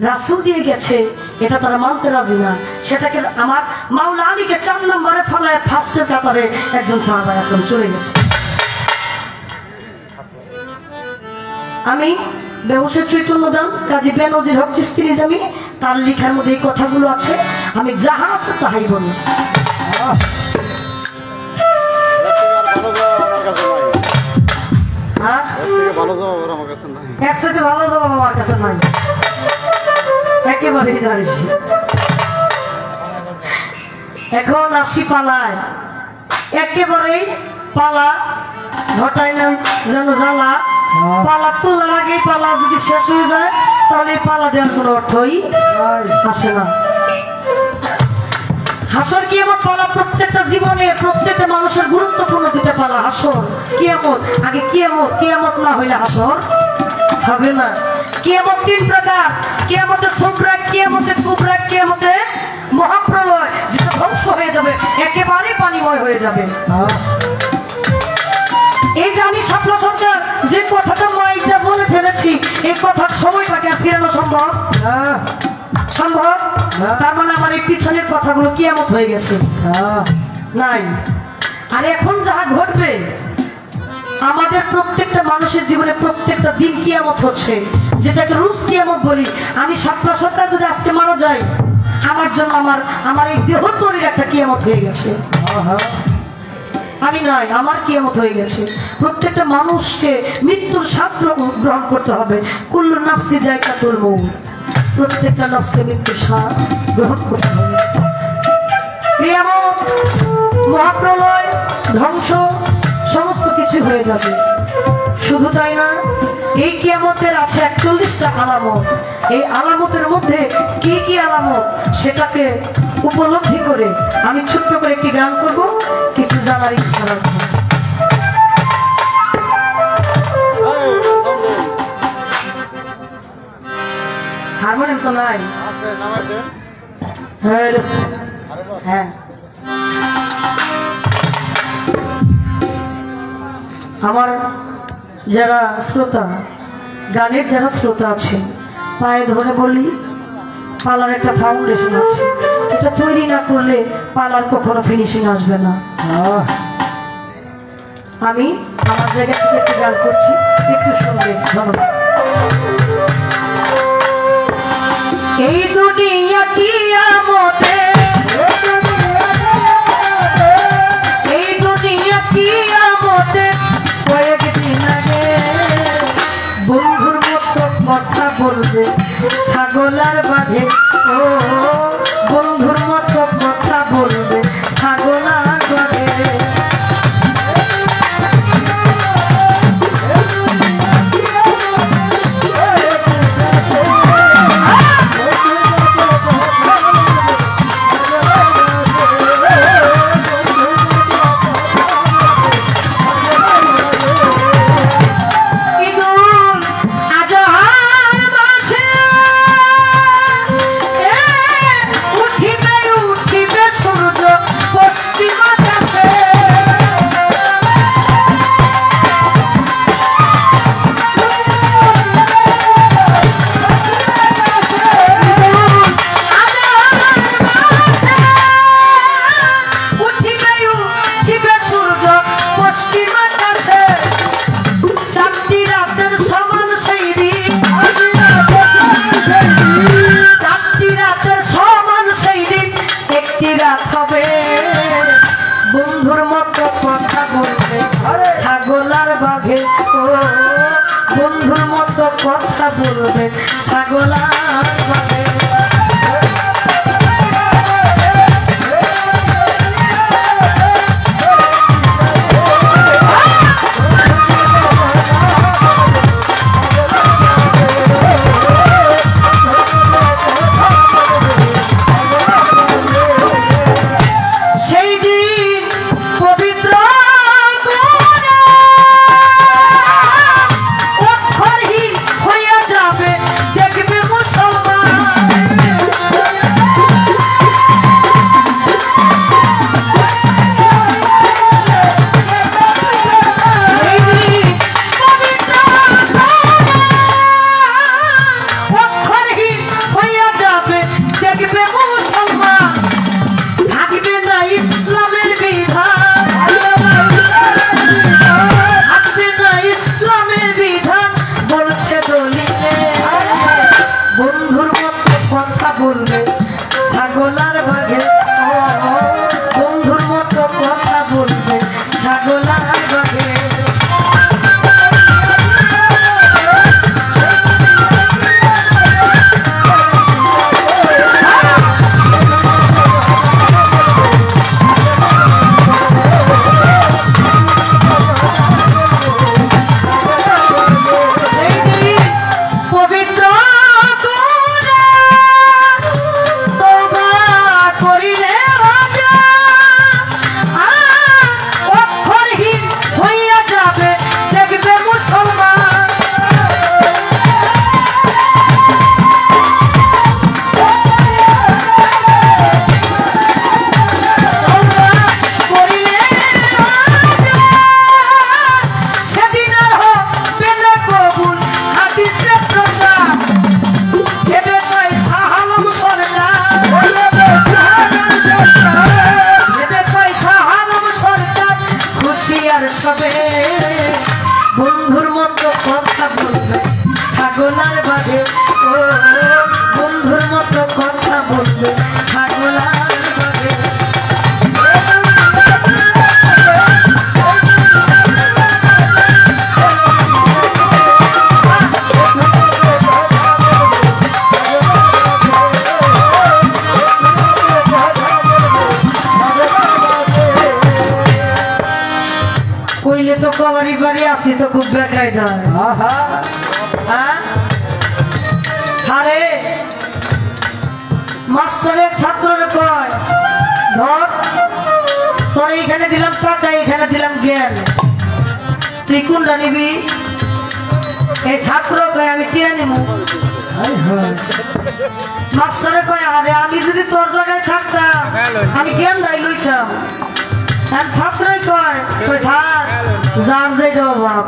রাসূল দিয়ে গেছে, এটা তারা মানতে রাজি না। সেটাকে আমার মাওলা আলীকে 4 নম্বরে ফলায় ফার্স্টের কাতারে একজন সাহাবায়ে একদম চলে গেছে। আমি বেহুশের চৈতন্য দাম কাজী বেনজির হক চিশতি নিজামী তার লেখার মধ্যে এই কথাগুলো আছে, আমি যাহা আছে তাহাই বলি। ভালো জবাব আমার কাছে নাই, একেবারেই জানি। এখন আসি পালায়, একেবারেই পালা ঘটাইলাম যেন জ্বালা। পালা তোলার আগে পালা যদি শেষ হয়ে যায় তাহলে পালা দেওয়ার কোনো অর্থই আসে না। হাসর কিয়ামত পালা প্রত্যেকটা জীবনে প্রত্যেকটা মানুষের গুরুত্বপূর্ণ দুটা পালা। হাসর কিয়ামত, আগে কিয়ামত, কিয়ামত না হইলে হাসর হবে না। কিয়ামত তিন প্রকার, কিয়ামতে সুগরা, কিয়ামতে কুবরা, কিয়ামতে মহাপ্রলয়, যেটা ধ্বংস হয়ে যাবে, একেবারে পানিময় হয়ে যাবে। এই যে আমি শাপলা সরকার যে কথাটা মাইকটা বলে ফেলেছি, এই কথার সময়টাকে আর ফেরানো সম্ভব সম্ভব? তার মানে আমার এই পিছনের কথাগুলো কিয়ামত হয়ে গেছে নাই। আর এখন যাহা ঘটবে আমাদের প্রত্যেকটা মানুষের জীবনে প্রত্যেকটা দিন কিয়ামত হচ্ছে, যেটাকে রুজ কিয়ামত বলি। আমি শাপলা সরকার যদি আজকে মারা যাই, আমার জন্য আমার এই দেহ তৈরির একটা কিয়ামত হয়ে গেছে। আমি নয়, আমার কিয়ামত হয়ে গেছে। প্রত্যেকটা মানুষকে মৃত্যুর স্বাদ গ্রহণ করতে হবে। কুল্লু নাফসি যায়কাতুল মউত, প্রত্যেকটা নফসকে মৃত্যুর স্বাদ গ্রহণ করতে হবে। কিয়ামত, মহাপ্রলয়, ধ্বংস সমস্ত কিছু হয়ে যাবে। শুধু তাই না, এই কিয়ামতের আছে 41টা আলামত। এই আলামতের মধ্যে কি কি আলামত সেটাকে উপলব্ধি করে আমি ছোট্ট করে একটি গান করব, কিছু জানার ইচ্ছা রাখবো। হারমোনিয়াম তো নাই। হ্যাঁ, আমার যারা শ্রোতা, গানের যারা শ্রোতা আছেন, পায়ে ধরে বলি, পালার একটা ফাউন্ডেশন আছে, এটা তৈরি না করলে পালার কখনো ফিনিশিং আসবে না। আমি আমার জায়গা থেকে একটু গান করছি, একটু শুনবেন। ধন্যবাদ। এই দুনিয়া কিয়ামতে, এই দুনিয়া কিয়ামতে কয়েকদিন আগে বন্ধুর মতো কথা বলবে ছাগলার বাঘে। ও বন্ধুর মতো কথা বলবে ছাগলার বাঘে। বন্ধুর মতো কথা বলবে ছাগলার বাঘে। ও বন্ধুর মতো কথা বলবে ছাগলার বাঘে। দেখবে মুসলমান মতো কথা বলবে ছাগলার বাগে, ও বন্ধুর মতো কথা বলবে ছাগলার বাগে। কইলে তো কবারি বাড়ি আসি তো খুব বেকাই দেয়। সারে মাস্টারের ছাত্ররে কয় ধর তোর এইখানে দিলাম টাকা, এইখানে দিলাম জ্ঞান, তুই কোনটা নিবি? এই ছাত্র কয় আমি কে নিব। মাস্টারে কয় আরে আমি যদি তোর জায়গায় থাকতাম আমি জ্ঞান দায় লইতাম। আর ছাত্রই কয় স্যার যার যেটা বাপ।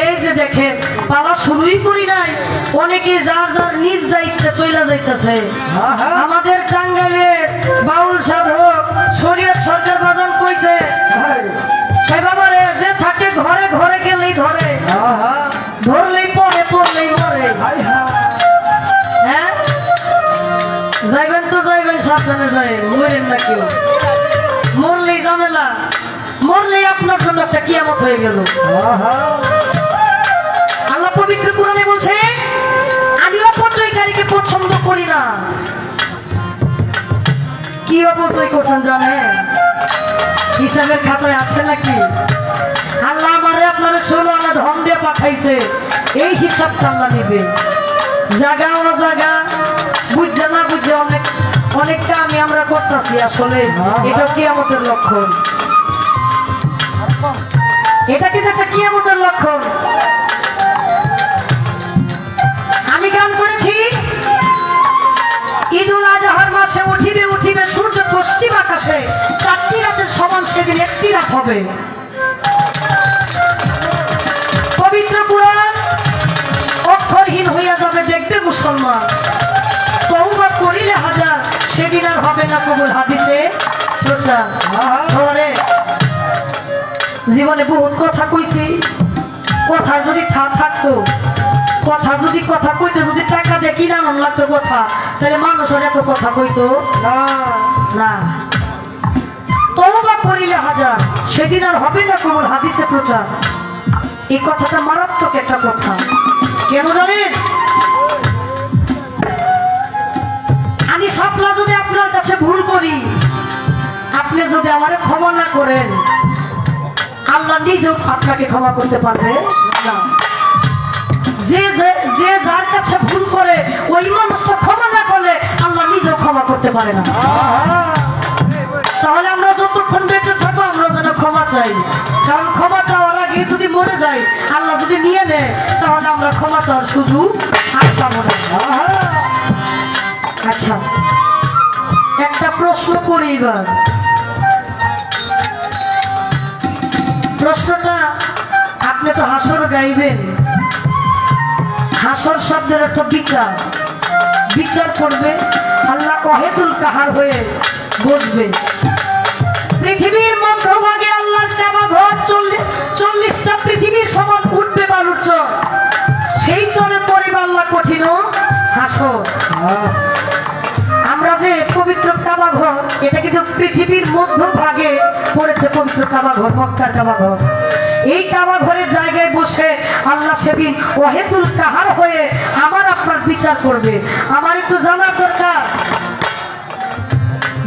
এই যে দেখেন পালা শুরুই করি নাই, অনেকে যার যার নিজ দায়িত্বে চলে যাইতেছে। আমাদের টাঙ্গাইলের বাউল সাধক শরীয়ত সরকার বাজান কইছে বাবারে যে থাকে ঘরে ঘরে গেলেই ধরে, ধরলেই পড়ে পড়লেই মরে। হ্যাঁ যাইবেন তো যাইবেন, সাবধানে যাবেন, মরেন না কেউ। মরলেই ঝামেলা, মরলেই আপনার জন্য একটা কিয়ামত হয়ে গেল। আল্লাহ পবিত্র কুরআনে বলছে আমি অপচয়কারীকে পছন্দ করি না। কি অপচয় করছেন জানেন? হিসাবের খাতায় আছে নাকি? আল্লাহ আমারে আপনারা 16 আনা ধন দিয়ে পাঠাইছে, এই হিসাবটা আল্লাহ নেবে। জায়গা অজাগা বুঝছে না বুঝছে অনেক কামই আমরা করতেছি, আসলে এটা কিয়ামতের লক্ষণ। এটা কিন্তু একটা কিয়ামতের লক্ষণ। আমি গান করেছি ঈদুল আজহার মাসে উঠিবে উঠিবে সূর্য পশ্চিম আকাশে, 4টি রাতের সমান সেদিন 1টি রাত হবে। পবিত্র কুরআন অক্ষরহীন হইয়া যাবে দেখবে মুসলমান, তওবা করিলে হাজার সেদিন আর হবে না কবুল, হাদিসে প্রচার। জীবনে বহুত কথা কইছি, কথা যদি থাকতো, কথা যদি কথা কইতে যদি টাকা দিয়ে কিনা মন লাগতো কথা, তাহলে মানুষের এত কথা কইতো না। তওবা করিলে হাজার সেদিন আর হবে না কবুল, হাদিসে প্রচার। এই কথাটা মারাত্মক একটা কথা। কেন জানেন? আমি সাপলা যদি আপনার কাছে ভুল করি, আপনি যদি আমারে ক্ষমা না করেন, আল্লাহ নিজেও আপনাকে ক্ষমা করতে পারবে না। যে যার কাছে ভুল করে ওই মানুষটা ক্ষমা না করলে আল্লাহ নিজেও ক্ষমা করতে পারে না। তাহলে আমরা যতক্ষণ বেঁচে থাকবো আমরা যেন ক্ষমা চাই, কারণ ক্ষমা চাওয়ার আগে যদি মরে যাই, আল্লাহ যদি নিয়ে নেয়, তাহলে আমরা ক্ষমা চাওয়ার সুযোগ আর পাবো না। আচ্ছা, একটা প্রশ্ন করি এবার। প্রশ্নটা আপনি তো হাসর গাইবেন, হাসর শব্দের অর্থ বিচার, বিচার করবে আল্লাহ ওয়াহিদুল কাহার হয়ে বসবে। পৃথিবীর মধ্যভাগে আল্লাহর কাবা ঘর 40টা পৃথিবীর সমান উঠবে বালুর চর, সেই চরে পরিবার আল্লাহ কঠিন হাসর। আমরা যে পবিত্র কাবা ঘর, এটা কিন্তু পৃথিবীর মধ্যভাগে পড়েছে পবিত্র কাবা ঘর, মক্কার কাবা ঘর। এই কাবা ঘরের জায়গায় বসে আল্লাহ সেদিন ওয়াহিদুল কাহার হয়ে আমার আপনার বিচার করবে। আমার একটু জানার দরকার,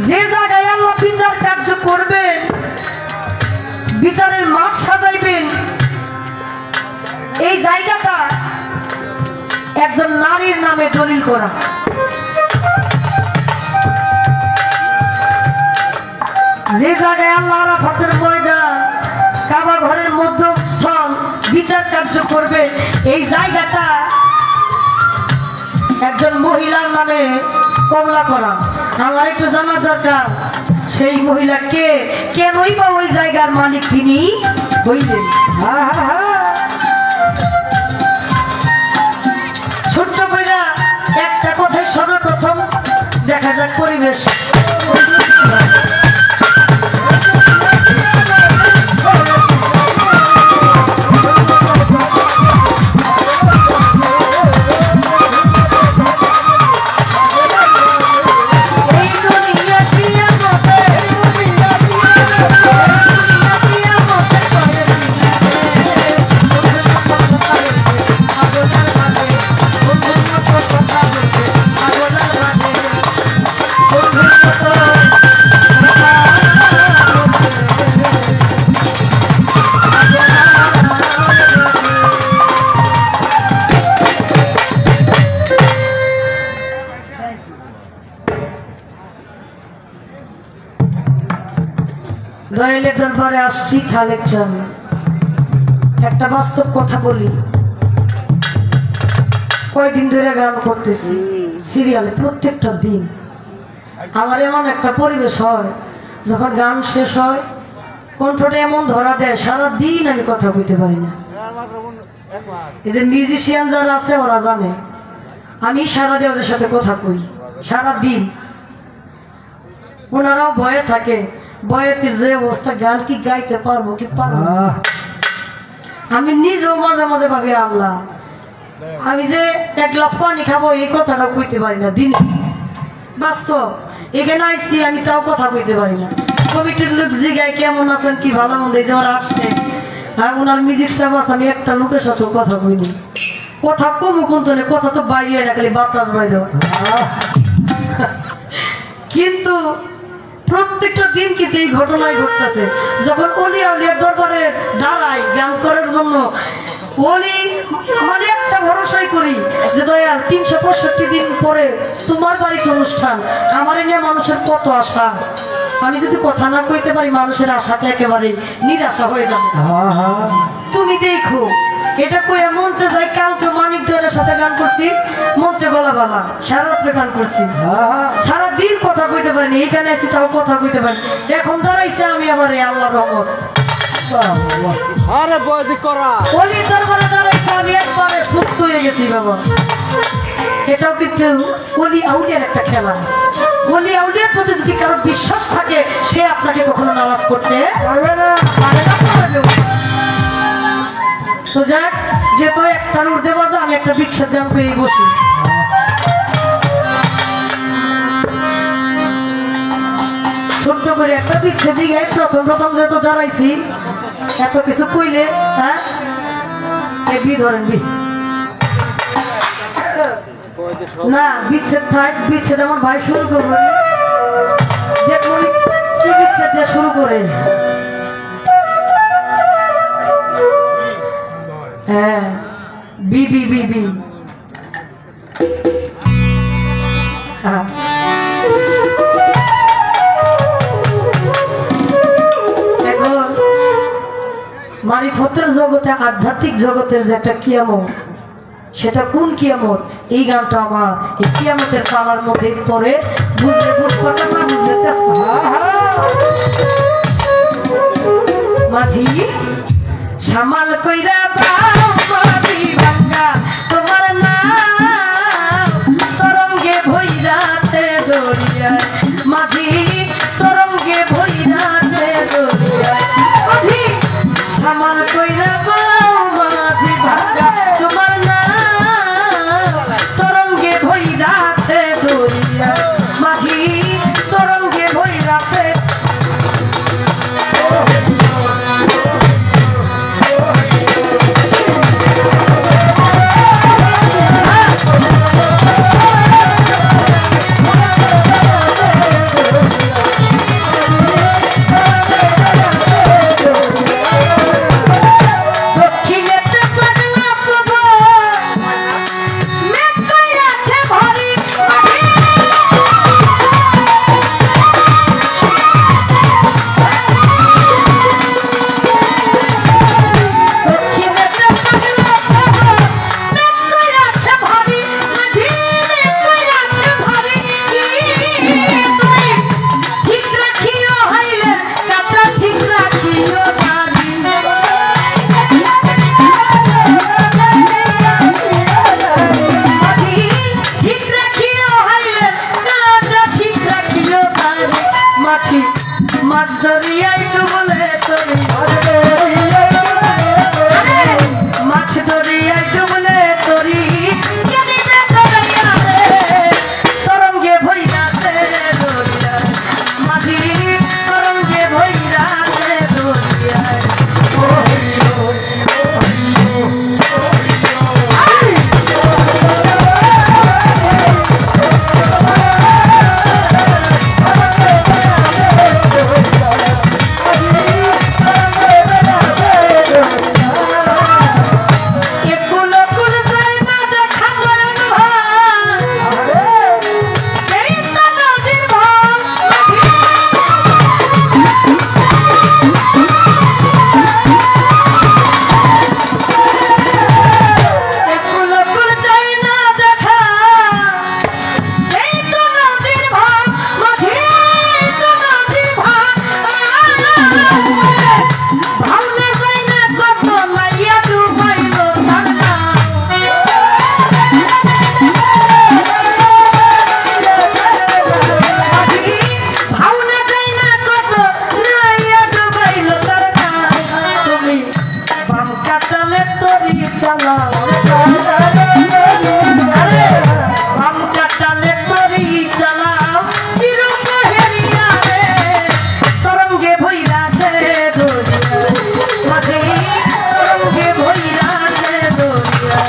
যে জায়গায় আল্লাহ বিচার কার্য করবেন, বিচারের মাঠ সাজাইবেন, এই জায়গাটা একজন নারীর নামে দলিল করা। যে জায়গায় আল্লাহ আরাফাতের ময়দান, কাবা ঘরের মধ্যস্থল বিচার কার্য করবে, এই জায়গাটা একজন মহিলার নামে কমলা করা। আমার একটু জানার দরকার, সেই মহিলা কে, কেনই বা ওই জায়গার মালিক তিনি হইলেন। ছোট্ট কইরা একটা কথাই সর্বপ্রথম দেখা যাক পরিবেশ। দরবারে আসছি খালেক চান, একটা বাস্তব কথা বলি। কয়দিন ধরে গান করতেছি সিরিয়ালে, প্রত্যেকটা দিন আমার এমন একটা পরিবেশ হয়, যখন গান শেষ হয় কণ্ঠটা এমন ধরা দেয়, সারা দিন আমি কথা বলতে পারি না। এই যে মিউজিশিয়ান যারা আছে ওরা জানে, আমি সারা দিয়ে ওদের সাথে কথা কই সারা দিন। ওনারাও ভয়ে থাকে, বয়েতে যে অবস্থা, গান কি গাইতে পারবো কি পারবো। আমি নিজেও মাঝে মাঝে ভাবি আল্লাহ, আমি যে এক গ্লাস পানি খাবো এই কথাটা কইতে পারি না দিনে। বাস্তব এখানে আইসি আমি তাও কথা কইতে পারি না। কমিটির লোক জিগায় কেমন আছেন কি ভালো মন্দ, এই যে ওরা আসছে আর ওনার মিউজিক সাহেব আছে, আমি একটা লোকের সাথে কথা কইনি। কথা কমু কোনতো কথা তো বাইরে না, খালি বাতাস বাইরে। কিন্তু প্রত্যেকটা দিন কিন্তু এই ঘটনাই ঘটতেছে। যখন অলি আউলিয়ার দরবারে দাঁড়াই গান করার জন্য, অলি মানে একটা ভরসাই করি যে দয়াল 365 দিন পরে তোমার বাড়িতে অনুষ্ঠান, আমার নিয়ে মানুষের কত আশা, আমি যদি কথা না কইতে পারি মানুষের আশাটা একেবারে নিরাশা হয়ে যাবে। তুমি দেখো এটা কই মঞ্চে যাই, কালকে মানিক দয়ালের সাথে গান করছি, মঞ্চে গলা বালা সারা রাত্রে গান করছি, সারাদিন কথা কইতে পারিনি। এখানে আছি তাও কথা কইতে পারি, এখন দাঁড়াইছে আমি আবার আল্লাহর রহমত। আরে বয়দি করা অলির দরবারে দাঁড়াইছে আমি একবারে সুস্থ হয়ে গেছি বাবা। এটাও কিন্তু অলি আউলিয়ার একটা খেলা। অলি আউলিয়ার প্রতি যদি কারো বিশ্বাস থাকে, সে আপনাকে কখনো নারাজ করতে পারবে না। তো যাক, যেহেতু একটার উর্ধে বাজে, আমি একটা বিচ্ছেদ গান পেয়ে বসি। ছোট্ট করে একটা বিচ্ছেদ দিকে প্রথম প্রথম যেহেতু দাঁড়াইছি, এত কিছু কইলে হ্যাঁ বি ধরেন বি না, বিচ্ছেদ থাক, বিচ্ছেদ আমার ভাই শুরু করবো, দেখুন কি বিচ্ছেদ দিয়ে শুরু করে। হ্যাঁ বি বি বি বি এখন মারিফতের জগতে, আধ্যাত্মিক জগতের যে একটা কিয়ামত, সেটা কোন কিয়ামত, এই গানটা আমার এই কিয়ামতের পালার মধ্যে পরে বুঝলে বুঝতে না বুঝলে মাঝি সামাল কইরা বাড়ি ভাঙ্গা তোমার নাম তরঙ্গে ভৈরাছে দরিয়ায়, মাঝি তরঙ্গে ভৈরাছে দরিয়ায়, মাঝি সামাল কইরা মাঝি ভাঙ্গা তোমার নাম তরঙ্গে ভৈরাছে দরিয়ায়, মাঝি তরঙ্গে ভৈরাছে। জ্বালা আম কাটালে তরি জ্বালা চিরক হেরিয়া রে তরঙ্গে ভৈরাছে দরিয়া মাঝে তরঙ্গে ভৈরাছে দরিয়া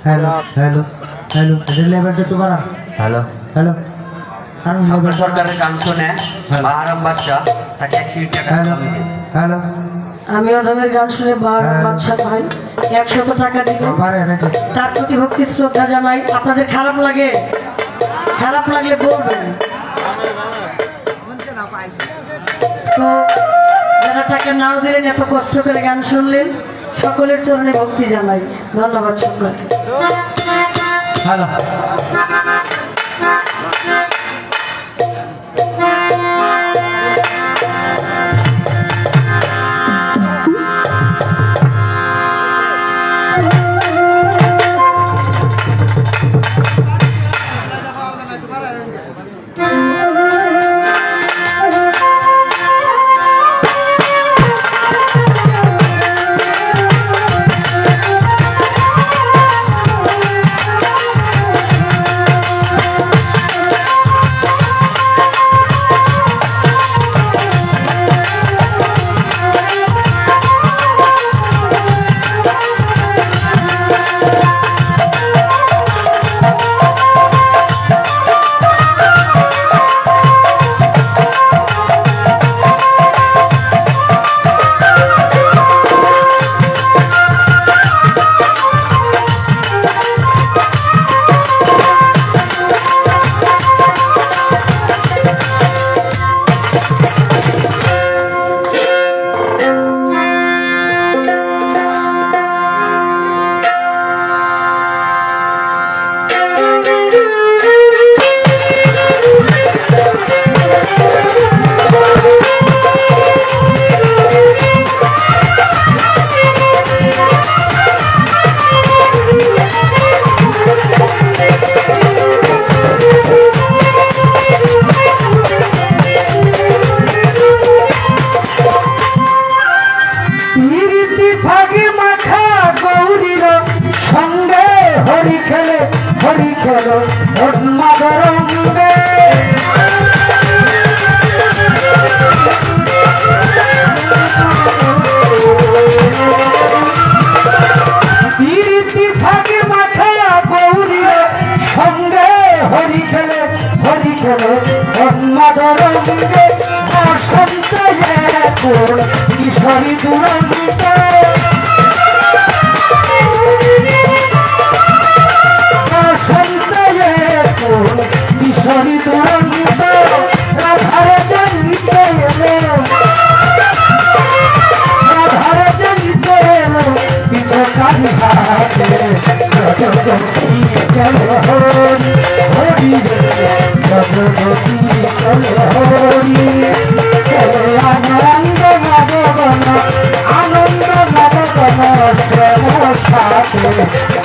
हेलो हेलो हेलो लेवल तुम्हारा হ্যালো हेलो আপনার সরকারের গান শুনে বাহারাম বাদশা তাকে 100 টাকা हेलो हेलो আমি অধমের গান শুনে বাদশা ভাই 100 টাকা দিতে তার প্রতি ভক্তি শ্রদ্ধা জানাই। আপনাদের খারাপ লাগে? খারাপ লাগলে বলবেন। তো যারা টাকা নাও দিলেন, এত কষ্ট করে গান শুনলেন, সকলের চরণে ভক্তি জানাই। ধন্যবাদ সকলকে। हेलो উন্মাদরঙ্গে বসন্ত একুল কিশোরী দুরন্ত বসন্ত একুল কিশোরী দুরন্ত রাধার জনিতে এলো রাধার জনিতে এলো পিছকারি হাতে জগৎী চল হরি হরি জগৎী চল হরি চলে আনন্দ নবগণ আনন্দ নবগণ শ্রম সাথে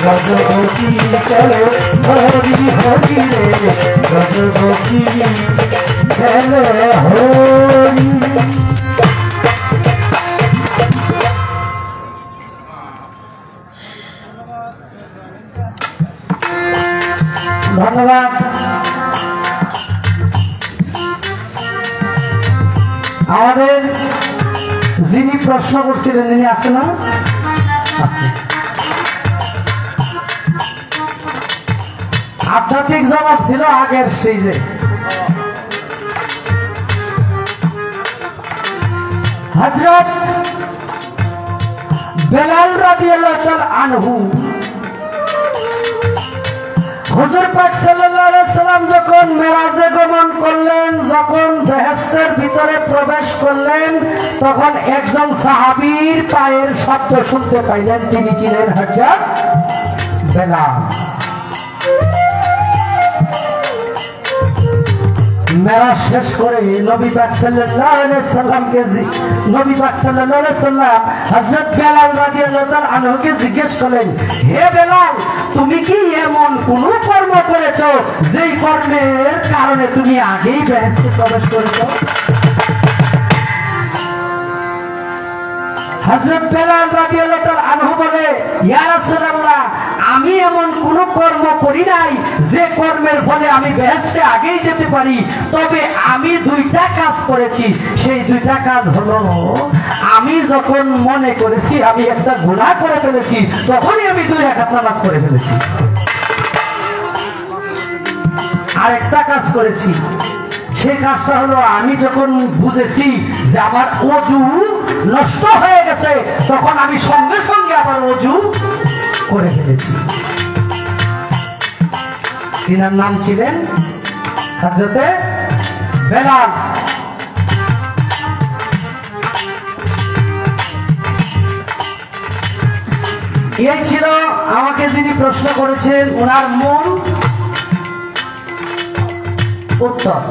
জগৎী চল হরি হরি রে জগৎী চল হরি। ধন্যবাদ। আমাদের যিনি প্রশ্ন করছিলেন তিনি আছে না? আছে। আধ্যাত্মিক জবাব ছিল আগের স্টেজে। হযরত বেলাল রাদিয়াল্লাহু তাআলা আনহু হুজুর পাক সাল্লাল্লাহু আলাইহি সাল্লাম যখন মেরাজে গমন করলেন, যখন বেহেশতের ভিতরে প্রবেশ করলেন, তখন একজন সাহাবীর পায়ের শব্দ শুনতে পাইলেন। তিনি ছিলেন হযরত বেলাল। মেরাজ শেষ করে নবী পাক সাল্লাল্লাহু আলাইহি সাল্লামকে নবী পাক সাল্লাল্লাহু আলাইহি সাল্লাম হযরত বেলাল রাদিয়াল্লাহু তাআলা আনহুকে জিজ্ঞেস করলেন, হে বেলাল, তুমি কি এমন কোন কর্ম করেছো যেই কর্মের কারণে তুমি আগেই বেহেশতে প্রবেশ করেছো? হযরত বেলাল রাদিয়াল্লাহু তাআলা আনহু বলে, ইয়া রাসূলুল্লাহ, আমি এমন কোন কর্ম করি নাই যে কর্মের ফলে আমি বেহেশতে আগেই যেতে পারি, তবে আমি দুইটা কাজ করেছি। সেই দুইটা কাজ হলো, আমি যখন মনে করেছি আমি একটা গুনাহ করে ফেলেছি, তখনই আমি 2 রাকাত নামাজ পড়ে ফেলেছি। আরেকটা কাজ করেছি, সেই কাজটা হলো আমি যখন বুঝেছি যে আমার ওযু নষ্ট হয়ে গেছে, তখন আমি সঙ্গে সঙ্গে আবার ওযু করে ফেলেছি। তিনার নাম ছিলেন হযরতে বেলাল। এই ছিল আমাকে যিনি প্রশ্ন করেছেন ওনার মূল উত্তর।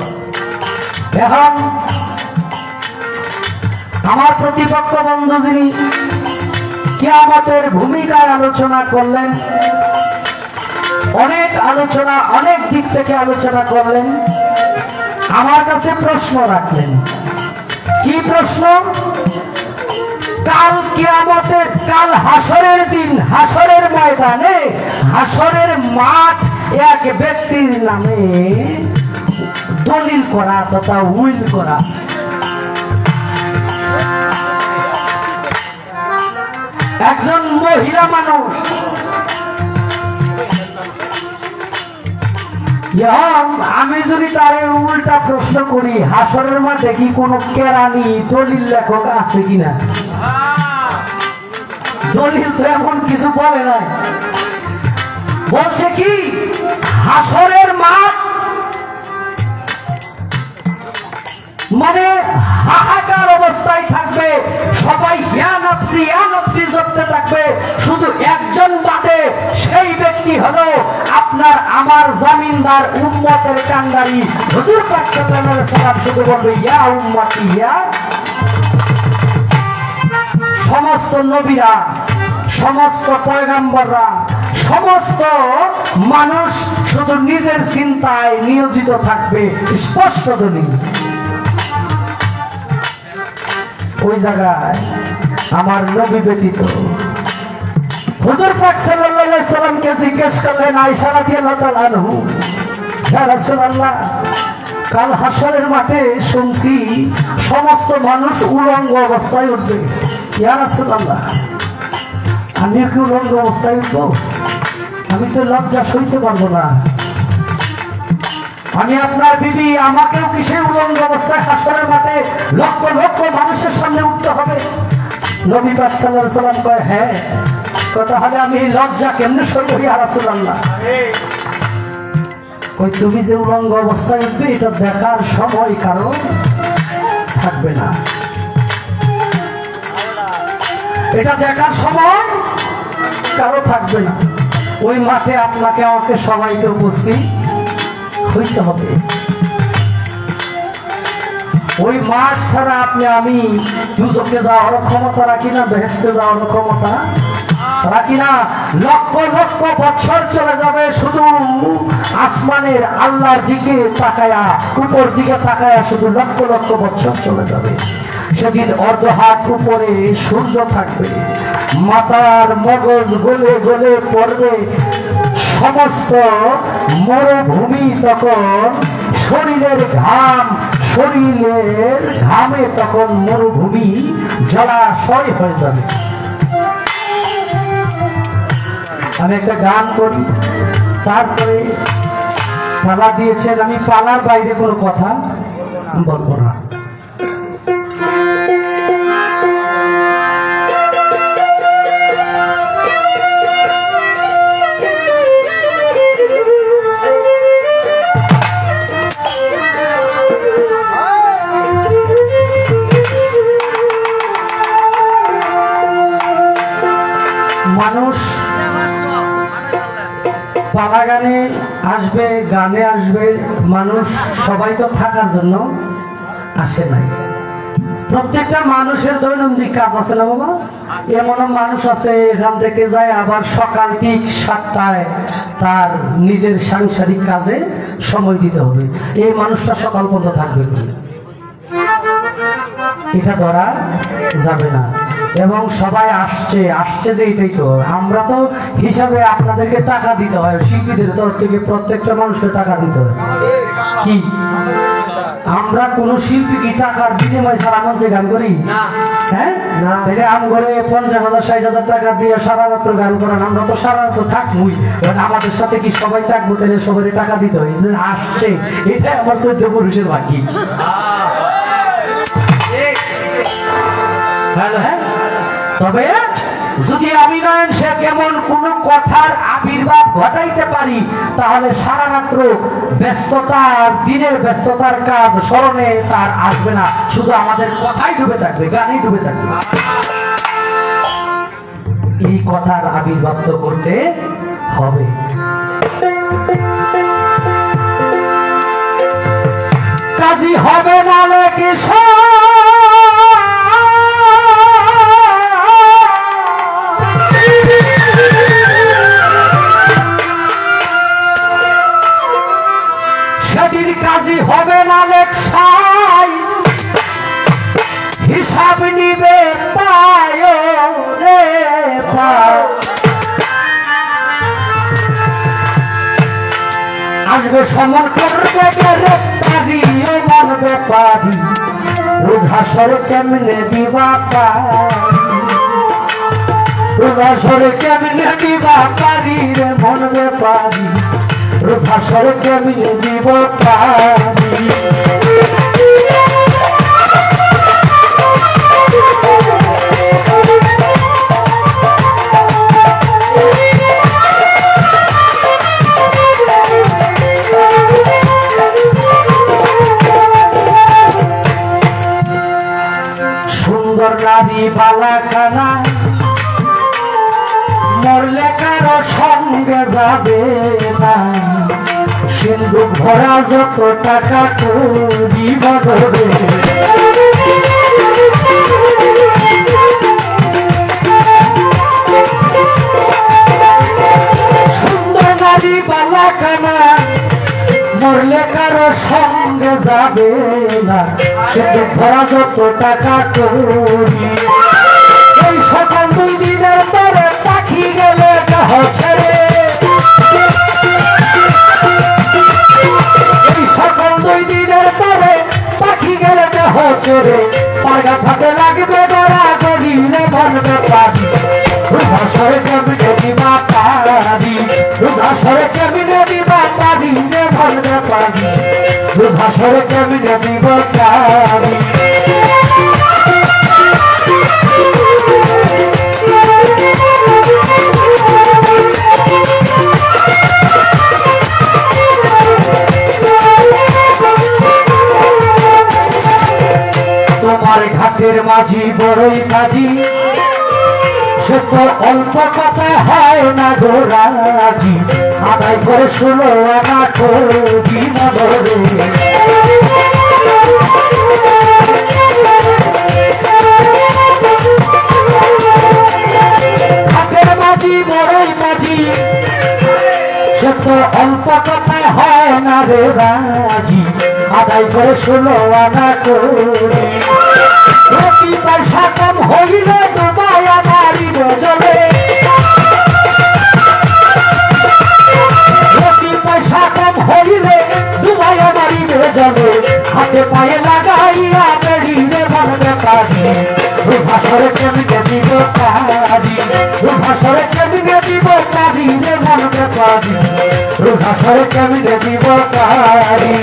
এখন আমার প্রতিপক্ষ বন্ধু যিনি কিয়ামতের ভূমিকার আলোচনা করলেন, অনেক আলোচনা, অনেক দিক থেকে আলোচনা করলেন, আমার কাছে প্রশ্ন রাখলেন। কি প্রশ্ন? কাল কিয়ামতের, কাল হাসরের দিন, হাসরের ময়দানে, হাসরের মাঠ এক ব্যক্তির নামে দলিল করা তথা উইল করা। একজন মহিলা মানুষ আমি যদি তার উল্টা প্রশ্ন করি, হাসরের মাঠে কি কোনো কেরানি দলিল লেখক আছে কিনা? দলিল তো এমন কিছু বলে নাই। বলছে কি হাসরের মাঠ মানে হাহাকার অবস্থায় থাকবে, সবাই ইয়া নফসি জপতে থাকবে, শুধু একজন বাদে, সেই ব্যক্তি হলো আপনার আমার জামিনদার উম্মতের কান্ডারি হুজুর পাক সাল্লাল্লাহু আলাইহি সাল্লাম। শুধু বলবে ইয়া উম্মতি ইয়া। সমস্ত নবীরা, সমস্ত পয়গম্বররা, সমস্ত মানুষ শুধু নিজের চিন্তায় নিয়োজিত থাকবে। স্পষ্ট দলিল। ওই জায়গায় আমার নবী ব্যতীত হুজুর পাক সাল্লাল্লাহু আলাইহি সাল্লামকে জিজ্ঞেস করলেন আয়েশা রাদিয়াল্লাহু তাআলা আনহু, ইয়া রাসূলুল্লাহ, কাল হাসরের মাঠে শুনছি সমস্ত মানুষ উলঙ্গ অবস্থায় উঠবে। ইয়া রাসূলুল্লাহ, আমিও কি উলঙ্গ অবস্থায় উঠবো? আমি তো লজ্জা সইতে পারবো না। আমি আপনার বিবি, আমাকেও কি সেই উলঙ্গ অবস্থায় হাসরের মাঠে লক্ষ লক্ষ মানুষের সামনে উঠতে হবে? নবী পাক সাল্লাল্লাহু আলাইহি ওয়াসাল্লাম কয়, হ্যাঁ। কথা হলে আমি এই লজ্জা কেমনে সইব ইয়া রাসূলুল্লাহ? কই তুমি যে উলঙ্গ অবস্থায় উঠবে এটা দেখার সময় কারো থাকবে না, এটা দেখার সময় কারো থাকবে না। ওই মাঠে আপনাকে আমাকে সবাইকে উপস্থিত হইতে হবে। ওই মাঠ ছাড়া আপনি আমি দুজকে যাওয়ার ক্ষমতা রাখি না, বেহেশতে যাওয়ার ক্ষমতা রাখি না। লক্ষ লক্ষ বছর চলে যাবে শুধু আসমানের আল্লাহর দিকে তাকায়া, উপর দিকে তাকায়া শুধু লক্ষ লক্ষ বছর চলে যাবে। সেদিন অর্ধ হাত উপরে সূর্য থাকবে, মাথার মগজ গলে গলে পড়বে, সমস্ত মরুভূমি তখন শরীরের ঘামে তখন মরুভূমি জলাশয় হয়ে যাবে। আমি একটা গান করি, তারপরে পালা দিয়েছেন, আমি পালার বাইরে কোনো কথা বলবো না। মানুষ পালা গানে আসবে, গানে আসবে, মানুষ সবাই তো থাকার জন্য আসে নাই। প্রত্যেকটা মানুষের দৈনন্দিন কাজ আছে না বাবা? এমন মানুষ আছে এখান থেকে যায় আবার সকাল ঠিক 7টায় তার নিজের সাংসারিক কাজে সময় দিতে হবে। এই মানুষটা সকাল পর্যন্ত থাকবে কি? এটা ধরা যাবে না। এবং সবাই আসছে যে এটাই তো, আমরা তো হিসাবে আপনাদেরকে টাকা দিতে হয়, শিল্পীদের তরফ থেকে প্রত্যেকটা মানুষকে টাকা দিতে হয়। কি আমরা কোন শিল্পী কি টাকার বিনিময় ছাড়া মঞ্চে গান করি? হ্যাঁ, তাহলে আম করে 50,000 60,000 টাকা দিয়ে সারা রাত্র গান করেন, আমরা তো সারা রাত্র থাকবই, আমাদের সাথে কি সবাই থাকবো? তাহলে সবাই টাকা দিতে হয়। আসছে, এটাই আমার 14 পুরুষের বাকি। হ্যাঁ, তবে যদি আমি নয়ন সে কেমন কোন কথার আবির্ভাব ঘটাইতে পারি, তাহলে সারা রাত্র ব্যস্ততার, দিনের ব্যস্ততার কাজ স্মরণে তার আসবে না, শুধু আমাদের কথাই ডুবে থাকবে, গানেই ডুবে থাকবে। এই কথার আবির্ভাব তো করতে হবে। কাজী হবে না লেখে সেদিন কাজী হবে না লেখাই, হিসাব নিবে পায় রে আসবে সমন করবে গ্রেপ্তারি, মন ব্যাপারি রোজাসরে কেমনে দিবা পারি, রোজাসরে কেমনে দিবা পারি রে মন ব্যাপারি রোজাসরে কেমনে দিব পারি। সুন্দর নারী বালাখানা মরলে কারো সঙ্গে যাবে না, সিন্ধু ভরা যত টাকা করি বদলে সুন্দর নারী বালাখানা মরলে কারো সঙ্গে যাবে না, সিন্ধু ভরা যত টাকা করি। এই সকাল 2 দিনের পরে পাখি গেলে ছেড়ে, এই সকাল 2 দিনের পরে পাখি গেলে ছেড়ে, পায়গা ফাটে লাগবে গড়া গড়িলে বলবে পারি, রোজাসরে কেমনে দিবা পারি, রোজাসরে কেমনে দিবা পারি রে বলবে পারি হাসরে কেমনে দিব পারি তোমার ঘাটের মাঝি বড়ই কাজী সে তো অল্প কথা হয় না গোরাজি আদায় করে 16 আনা কবি মদরে ঘাটের মাঝি বড়ই কাজী সে তো অল্প কথা হয় না রে রাজি আদায় করে 16 আনা কবি প্রতি পয়সা কম হইলে ডুবাইয়া মারিব জলে প্রতি পয়সা কম হইলে ডুবাইয়া মারিব জলে হাতে পায়ে লাগাইয়া বেরিয়ে ভাঙবে পারি ভাষরে কেমনে দিব পারি ভাষরে কেমনে দিব পারি রে ভাঙবে পারি ভাষরে কেমনে দিব পারি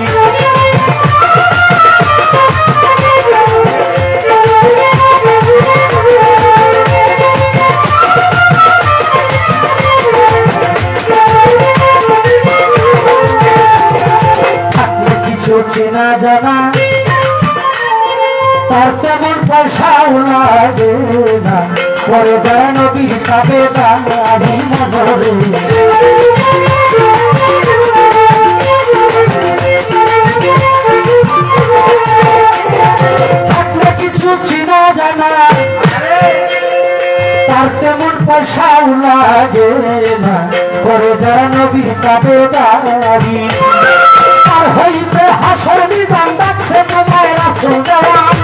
চেনা জানা তার তেমন পয়সাও লাগে না পরে যায় নবীর কাবে দাঁড়ি মনরে থাকলে কিছু চেনা জানা তার তেমন পয়সাও লাগে না পরে যায় নবীর কাবে দাঁড়ি হইতে হাসর নিজাম ডাকছে তোমায় রাসূল দেওয়ান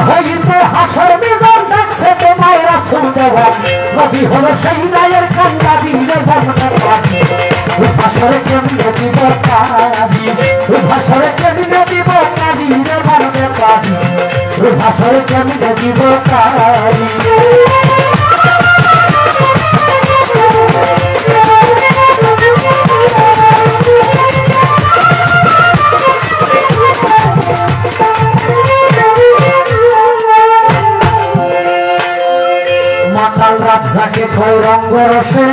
হইতে হাসর নিজাম ডাকছে তোমায় রাসূল দেওয়ান নবী হলো সেই রায়ের কান্ডা দিলে জানতে পারি হাসরে কেমনে দিব পারি হাসরে কেমনে দিব পারি রে জানতে পারি হাসরে কেমনে দিব পারি মাতাল রাজাকে কয় রঙ্গরসে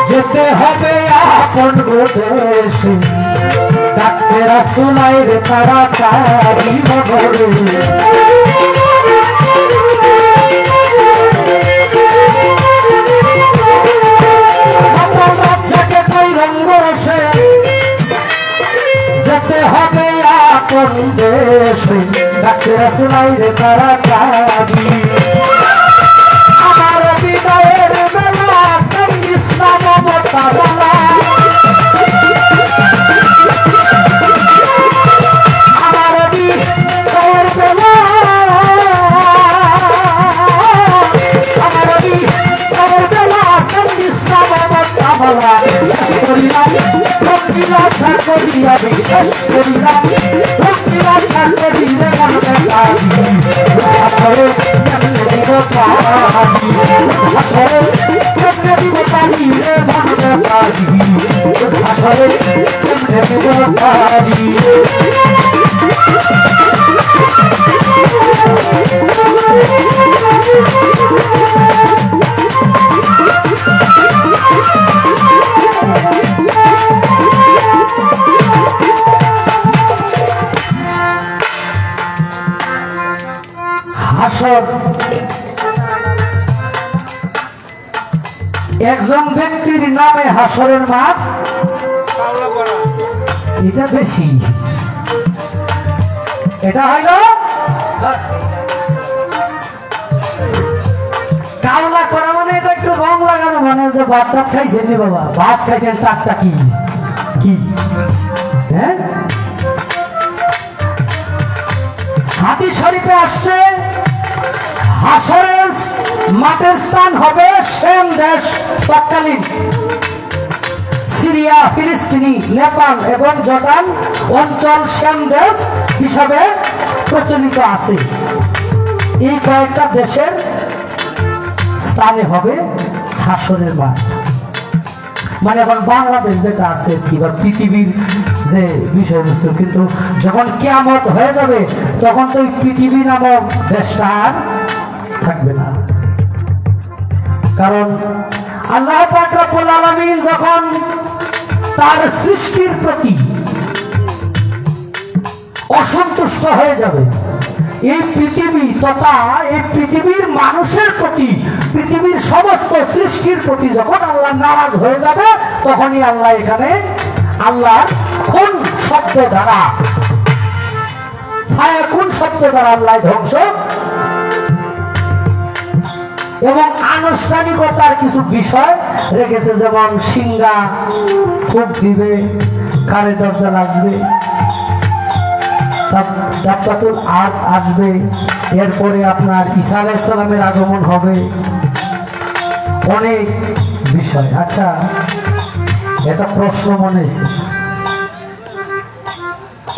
যেতে হবে আপন দেশে ডাকছে রাসূলাই রে তাড়াতাড়ি মগরে মাতাল রাজাকে কয় রঙ্গরসে যেতে হবে আপন দেশে ডাকছে রাসূলাই রে তাড়াতাড়ি আমার বিদায়ের বেলা কান্দিস না মমতা বলা আমার বিদায়ের বেলা কান্দিস না মমতা বলা করিলাম ভক্তির আশা করিয়া বিশ্বাস করিলাম ভক্তির আশা করিলে মনে পারি আসরে কেমনে দিব পারি আসরে কেমনে দিব পারি রে মনে পারি আসরে কেমনে দিব পারি হাসর একজন ব্যক্তির নামে হাসরের মাঠ এটা বেশি এটা হইল কামলা করা মানে এটা একটু রং লাগানো মানে যে ভাত টাত খাইছেন রে বাবা ভাত খাইছেন টাকটা কি কি হ্যাঁ হাদিস শরীফে আসছে হাসরের মাঠের স্থান হবে সেম দেশ তৎকালীন সিরিয়া ফিলিস্তিনি নেপাল এবং জর্ডান অঞ্চল সেম দেশ হিসাবে প্রচলিত আছে। এই কয়েকটা দেশের স্থানে হবে হাসরের মাঠ। মানে এখন বাংলাদেশ যেটা আছে কিংবা পৃথিবীর যে বিষয়বস্তু, কিন্তু যখন কিয়ামত হয়ে যাবে তখন তো ওই পৃথিবী নামক দেশটা আর থাকবে না। কারণ আল্লাহ পাক রব্বুল আলামিন যখন তার সৃষ্টির প্রতি অসন্তুষ্ট হয়ে যাবে, এই পৃথিবী তথা এই পৃথিবীর মানুষের প্রতি, পৃথিবীর সমস্ত সৃষ্টির প্রতি যখন আল্লাহ নারাজ হয়ে যাবে, তখনই আল্লাহ এখানে আল্লাহর কোন শব্দ দ্বারা, কোন শব্দ দ্বারা আল্লাহ ধ্বংস এবং আনুষ্ঠানিকতার কিছু বিষয় রেখেছে, যেমন সিংহা ফুঁক দিবে, কারে দরজা আসবে, দাপ্পাতুল আরদ আসবে, এরপরে আপনার ঈসা আলাইহিস সালামের আগমন হবে, অনেক বিষয়। আচ্ছা, এটা প্রশ্ন মনে হয়েছে,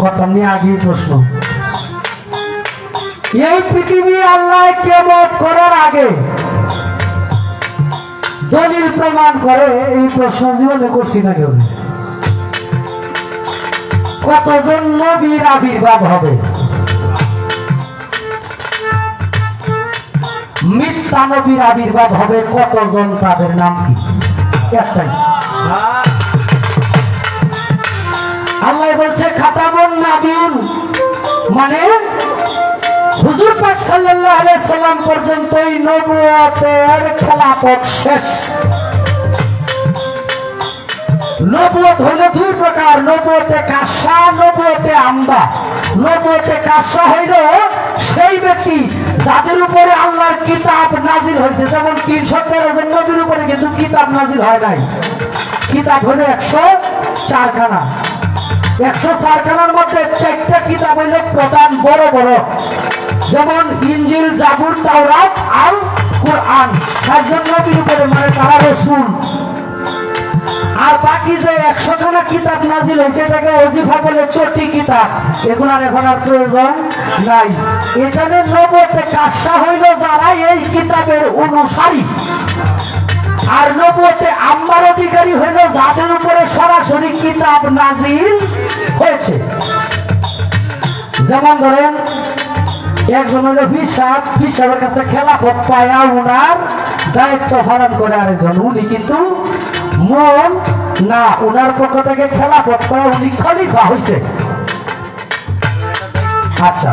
কথা নিয়ে আগে প্রশ্ন, এই পৃথিবী আল্লাহ কিয়ামত করার আগে দলিল প্রমাণ করে, এই প্রশ্ন জীবনে করছি না কেউ, কতজন নবীর আবির্ভাব হবে, মিথ্যা নবীর আবির্ভাব হবে কতজন, তাদের নাম কি? একটাই। আল্লাহ বলছে খাতামুন নাবিয়্যিন, মানে হুজুর পাক সাল্লাল্লাহু আলাইহি সাল্লাম পর্যন্তই নবুয়তের খেলাফত শেষ। নবুয়ত হলো দুই প্রকার, নবুয়তে কাশা, নবুয়তে আমদা। নবুয়তে কাশা হইল সেই ব্যক্তি যাদের উপরে আল্লাহর কিতাব নাজিল হয়েছে, যেমন 313 জন নবীর উপরে কিন্তু কিতাব নাজিল হয় নাই। কিতাব হলো 104 খানা, 104 খানার মধ্যে 4টা কিতাব হইল প্রধান বড় বড়, যেমন ইনজিল, জাবুর, তাওরাত আর কোরআন। 7 জন নবীর উপরে, মানে তারা রাসূল। আর বাকি যে 100 খানা কিতাব নাজিল হয়েছে এটাকে ওজিফা বলে, চটি কিতাব, এগুলো এখন আর প্রয়োজন নাই। এখানে নবুয়তে কাশা হইল যারা এই কিতাবের অনুসারী, আর নবুয়তে আম্মার অধিকারী হইল যাদের উপরে সরাসরি কিতাব নাজিল হয়েছে। যেমন ধরেন একজন হলো পিসাবের কাছে খেলাফত পায়া উনার দায়িত্ব পালন করে আরেকজন, উনি কিন্তু মন না, উনার পক্ষ থেকে খেলাফত পায়া উনি খলিফা হয়েছে। আচ্ছা,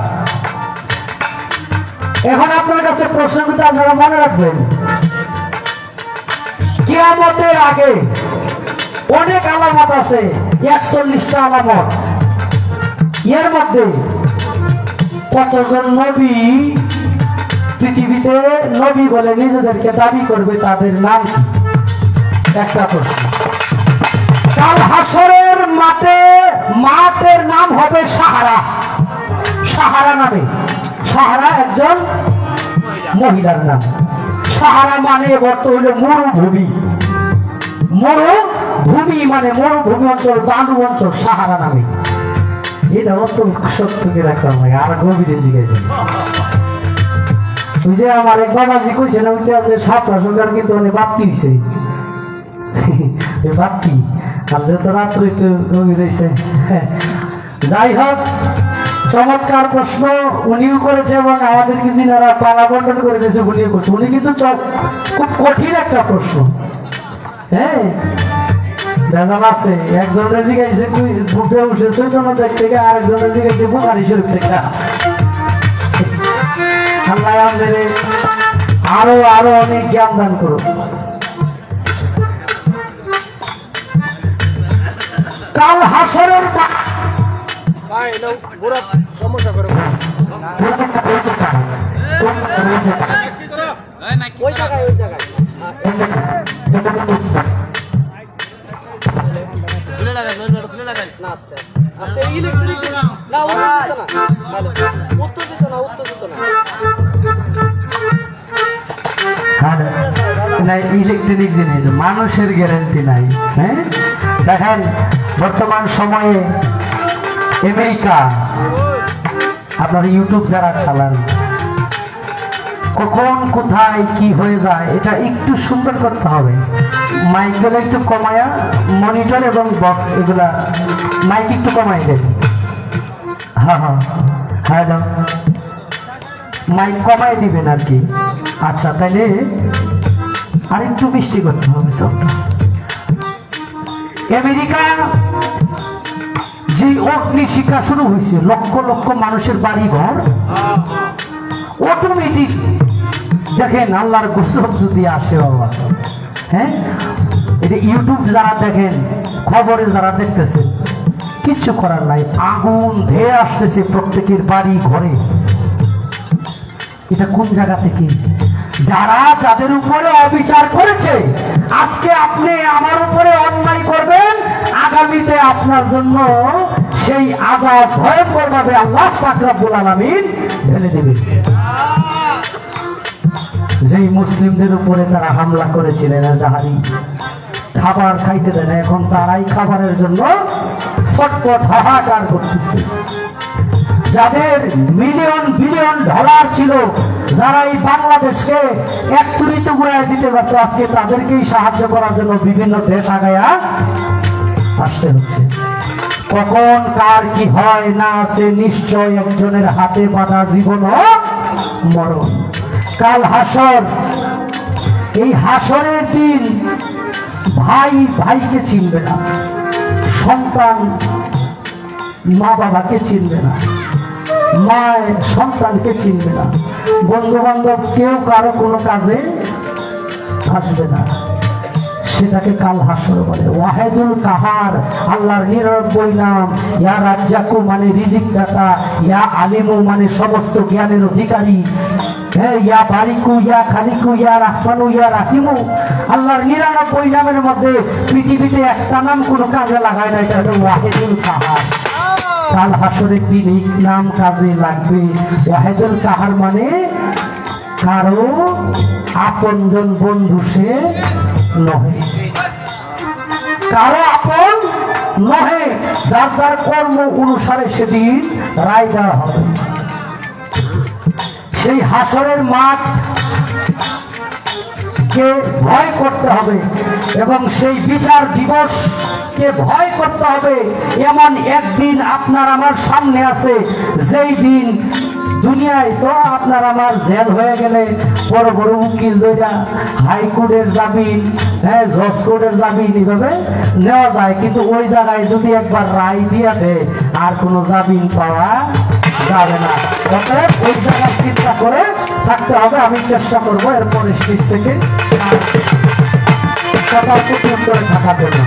এখন আপনার কাছে প্রশ্নটা আপনারা মনে রাখবেন, কিয়ামতের আগে অনেক আলামত আছে, 41টা আলামত। এর মধ্যে কতজন নবী পৃথিবীতে নবী বলে নিজেদেরকে দাবি করবে, তাদের নাম কি? একটা প্রশ্ন। কাল হাসরের মাঠের নাম হবে সাহারা, সাহারা নামে। সাহারা একজন মহিলার নাম। সাহারা মানে অর্থ হইল মরুভূমি। মরুভূমি মানে মরুভূমি অঞ্চল, বালু অঞ্চল, সাহারা নামে। এটা অত সত্যকে রাখতাম লাগে, আর গভীরে জিজ্ঞাসা ওই যে আমার এক বাবাজি কইছে না, ওইটা যে 7টা সরকার কিন্তু অনেক বাপ্তি হয়েছে, বাপ্তি আর যে তো রাত্রে একটু গভীর হয়েছে। যাই হোক, চমৎকার প্রশ্ন উনিও করেছে এবং আমাদেরকে যিনারা পালা বন্টন করে দিয়েছে উনিও করছে। উনি কিন্তু খুব কঠিন একটা প্রশ্ন, হ্যাঁ ভেজাল আছে। একজনের জিজ্ঞাসা তুই বুকে উঠে চৈতন্য দেখ থেকে, আরেকজনের জিজ্ঞাসা বুখারী শরীফ থেকে। আল্লাহ আমাদের আরো আরো অনেক জ্ঞান দান করুন। কাল হাসরের সমস্যা করে ওই জায়গায় না, আস্তে আস্তে ইলেকট্রিক না, উত্তর দিত না, উত্তর দিত না। ইলেকট্রনিক জিনিস মানুষের গ্যারান্টি নাই। হ্যাঁ, দেখেন বর্তমান সময়ে আমেরিকা, আপনারা ইউটিউব যারা চালান, কখন কোথায় কি হয়ে যায় এটা একটু সুন্দর করতে হবে। মাইকগুলো একটু কমায়া, মনিটর এবং বক্স এগুলা মাইক একটু কমাই দেন। হ্যাঁ হ্যাঁ হ্যালো, মাইক কমাই দিবেন আর কি। আচ্ছা, তাইলে আর একটু মিষ্টি করতে হবে সবটা। আমেরিকা যে অগ্নি শিক্ষা শুরু হয়েছে, লক্ষ লক্ষ মানুষের বাড়ি ঘর অটোমেটিক দেখেন আল্লাহর গজব যদি আসে বাবা, হ্যাঁ এটা ইউটিউব যারা দেখেন, খবরে যারা দেখতেছে, কিচ্ছু করার নাই, আগুন ধেয়ে আসতেছে প্রত্যেকের বাড়ি ঘরে। এটা কোন জায়গা থেকে? যারা যাদের উপরে অবিচার করেছে, আজকে আপনি আমার উপরে অন্যায় করবেন, আগামীতে আপনার জন্য সেই আযাব ভয়ঙ্কর ভাবে আল্লাহ পাক রব্বুল আলামিন ঢেলে দেবে। যেই মুসলিমদের উপরে তারা হামলা করেছিলেন, জাহারি খাবার খাইতে দেন, এখন তারাই খাবারের জন্য ছটপট হাহাকার করতেছে। যাদের মিলিয়ন বিলিয়ন ডলার ছিল, যারা এই বাংলাদেশকে এক তুড়িতে ঘুরাই দিতে পারত, আজকে তাদেরকেই সাহায্য করার জন্য বিভিন্ন দেশ আগায়া আসতে হচ্ছে। কখন কার কি হয় না আছে, নিশ্চয় একজনের হাতে বাঁধা জীবন ও মরণ। কাল হাসর, এই হাসরের দিন ভাই ভাইকে চিনবে না, সন্তান মা বাবাকে চিনবে না, মা সন্তানকে চিনবে না, বন্ধু বান্ধব কেউ কারো কোনো কাজে আসবে না। সেটাকে কাল হাসর বলে। ওয়াহেদুল কাহার, আল্লাহর নিরবই নাম। ইয়া রাজ্জাকু মানে রিজিক দাতা, ইয়া আলিমু মানে সমস্ত জ্ঞানের অধিকারী, হ্যাঁ ইয়া বারিকু, ইয়া খালিকু, ইয়া রাহমানু, ইয়া রাহিমু। আল্লাহর 99 নামের মধ্যে পৃথিবীতে একটা নাম কোনো কাজে লাগায় না, এটা হলো ওয়াহেদুল কাহার। কাল হাসরের দিন এই নাম কাজে লাগবে। ওয়াহেদুল কাহার মানে কারো আপনজন বন্ধু সে নহে, কারো আপন নহে, যার যার কর্ম অনুসারে সেদিন রায় দেওয়া হবে। সেই হাসরের মাঠ কে ভয় করতে হবে এবং সেই বিচার দিবস কে ভয় করতে হবে। এমন একদিন আপনার আমার সামনে আছে, যেই দিন দুনিয়ায় তো আপনার আমার জেল হয়ে গেলে বড় বড় উকিল দইরা হাইকোর্টের জামিন, হ্যাঁ জজ কোর্টের জামিন এইভাবে নেওয়া যায়, কিন্তু ওই জায়গায় যদি একবার রায় দিয়ে দেয় আর কোনো জামিন পাওয়া যাবে না। অতএব ওই জায়গায় চিন্তা করে থাকতে হবে। আমি চেষ্টা করবো এরপরে স্টেজ থেকে কথা করে থাকার জন্য।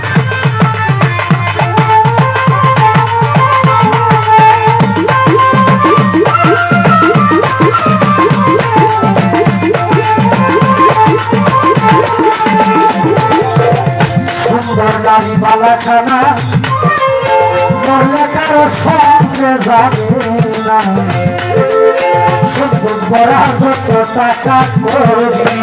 সুন্দর নারী বালাখানা মরলে কারো সঙ্গে যাবে না, সুন্দর বড়া যত টাকা করবি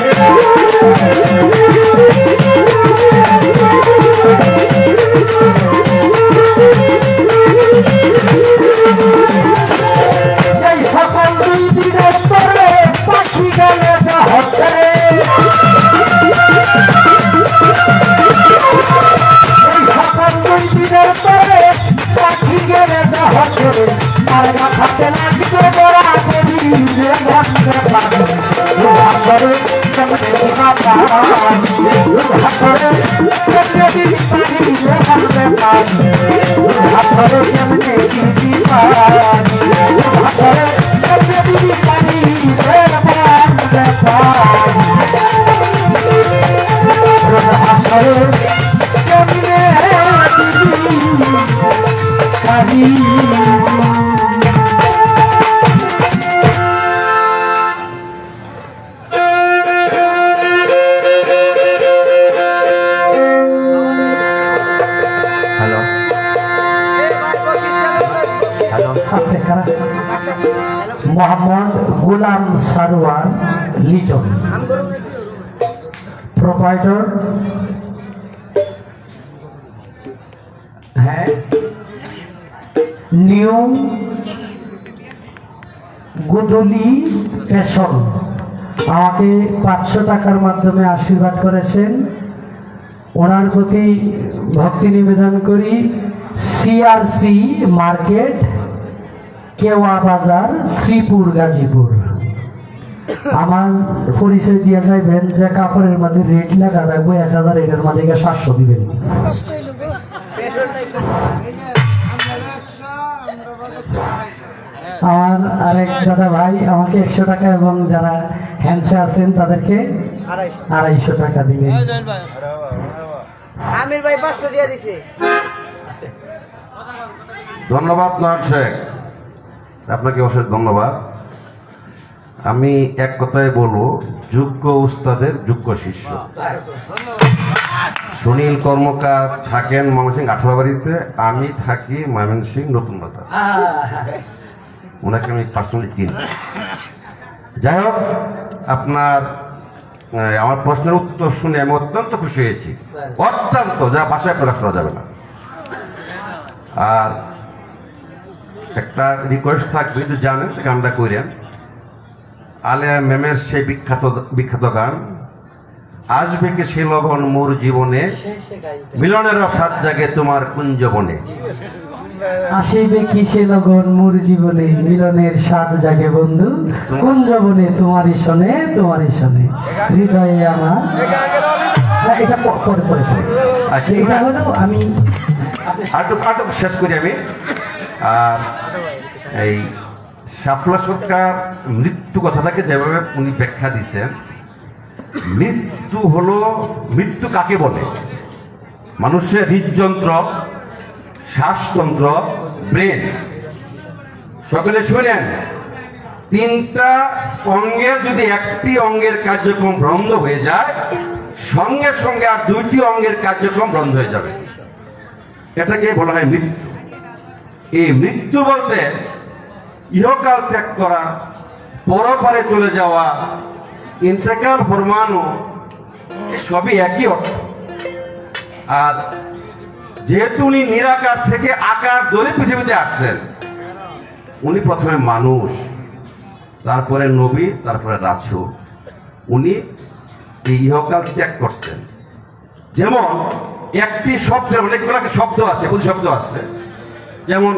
এই সকল 2 দিনের পরে পাখি গেলে যা হচ্ছে রে, এই সকল 2 দিনের পরে পাখি গেলে যা হচ্ছে রে, আর মাথাতে লাগবে বড়া দেবী রে ভাবতে পারে হাসরে কেমনে দিবা পারি, হাসরে কেমনে দিবি পারি রে ভাবতে পারি, হাসরে কেমনে দিবি পারি, হাসরে কেমনে দিবি পারি রে ভাবতে পারি, হাসরে কেমনে দিবি পারি। মোহাম্মদ গোলাম সারওয়ার লিটন, প্রোপাইটর, হ্যাঁ নিউ গুদুলি ফ্যাশন আমাকে 500 টাকার মাধ্যমে আশীর্বাদ করেছেন। ওনার প্রতি ভক্তি নিবেদন করি। সিআরসি মার্কেট, কেওয়া বাজার, শ্রীপুর, গাজীপুর। আমার পরিচয় দিয়ে যাইবেন যে কাপড়ের মধ্যে রেট লেখা থাকবে 1000, এটার মাঝে 700 দিবেন। আমার আরেক দাদা ভাই আমাকে 100 টাকা এবং যারা হ্যান্ডসে আছেন তাদেরকে 250 টাকা দিবেন। আমির ভাই 500 দিয়ে দিছে। ধন্যবাদ নয়ন শেখ, আপনাকে অশেষ ধন্যবাদ। আমি এক কথায় বলবো, যোগ্য উস্তাদের যোগ্য শিষ্য। সুনীল কর্মকার থাকেন ময়মনসিংহ 18 বাড়িতে, আমি থাকি ময়মনসিংহ নতুন বাজার। ওনাকে আমি পার্সোনালি চিনি। যাই হোক, আপনার আমার প্রশ্নের উত্তর শুনে আমি অত্যন্ত খুশি হয়েছি, অত্যন্ত, যা ভাষায় প্রকাশ করা যাবে না। আর একটা রিকোয়েস্ট থাকবে, যদি জানেন গানটা করেন, আলেয়া ম্যামের সেই বিখ্যাত গান, আসবে কি সে লগন মোর জীবনে, মিলনেরও স্বাদ জাগে তোমার কুঞ্জবনে। আসিবে কি সে লগন মোর জীবনে, মিলনের স্বাদ জাগে বন্ধু কুঞ্জবনে, তোমারই শোনে তোমারই শোনে হৃদয়ে আমার। এটা পরে পরে আচ্ছা, এটা হলো আমি আটক শেষ করি আমি। আর এই শাফলা সরকার মৃত্যু কথাটাকে যেভাবে উনি ব্যাখ্যা দিচ্ছেন, মৃত্যু হলো, মৃত্যু কাকে বলে? মানুষের হৃদযন্ত্র, শ্বাসতন্ত্র, ব্রেন, সকলে শুনেন, 3টা অঙ্গের যদি একটি অঙ্গের কার্যক্রম বন্ধ হয়ে যায়, সঙ্গে সঙ্গে আর 2টি অঙ্গের কার্যক্রম বন্ধ হয়ে যাবে। এটাকে বলা হয় মৃত্যু। এই মৃত্যু বলতে ইহকাল ত্যাগ করা, পরপারে চলে যাওয়া, ইন্তেকাল ফরমানো, সবই একই অর্থ। আর যেহেতু উনি নিরাকার থেকে আকার ধরে পৃথিবীতে আসছেন, উনি প্রথমে মানুষ, তারপরে নবী, তারপরে রাসূল। উনি এই ইহকাল ত্যাগ করছেন। যেমন একটি শব্দের অনেকগুলো শব্দ আছে, শব্দ আছে, যেমন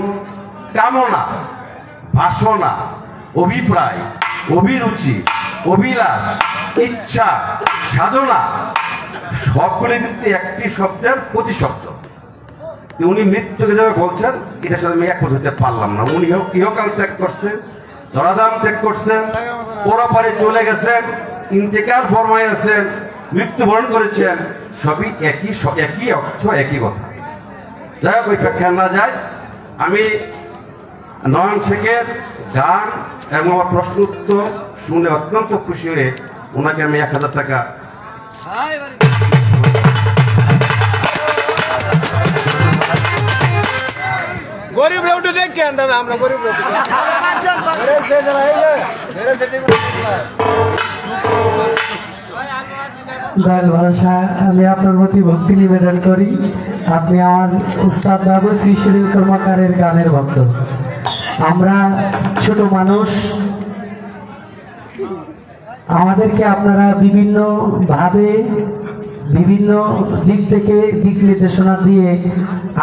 কামনা, বাসনা, অভিপ্রায়, অভিরুচি, অভিলাষ, ইচ্ছা, সাধনা, সবগুলি কিন্তু একটি শব্দের প্রতিশব্দ। উনি মৃত্যুকে যাবে বলছেন, এটার সাথে আমি একমত হতে পারলাম না। উনি ইহকাল ত্যাগ করছেন, ধরাধাম ত্যাগ করছেন, পরপারে চলে গেছেন, ইন্তেকাল ফরমাইয়াছেন, মৃত্যুবরণ করেছেন, সবই একই অর্থ, একই কথা। যাই হোক, ওই ব্যাখ্যা না যায়, আমি নয়ন শেখের গান এবং আমার প্রশ্ন উত্তর শুনে অত্যন্ত খুশি হয়ে ওনাকে আমি 1000 টাকা গরিব রেউটু দেখেন দাদা, আমরা গরিব রেউটু দয়াল ভরসা, আমি আপনার প্রতি ভক্তি নিবেদন করি। আপনি আমার উস্তাদ বাবু শ্রী সুনীল কর্মকারের গানের ভক্ত। আমরা ছোট মানুষ, আমাদেরকে আপনারা বিভিন্ন ভাবে, বিভিন্ন দিক থেকে দিক নির্দেশনা দিয়ে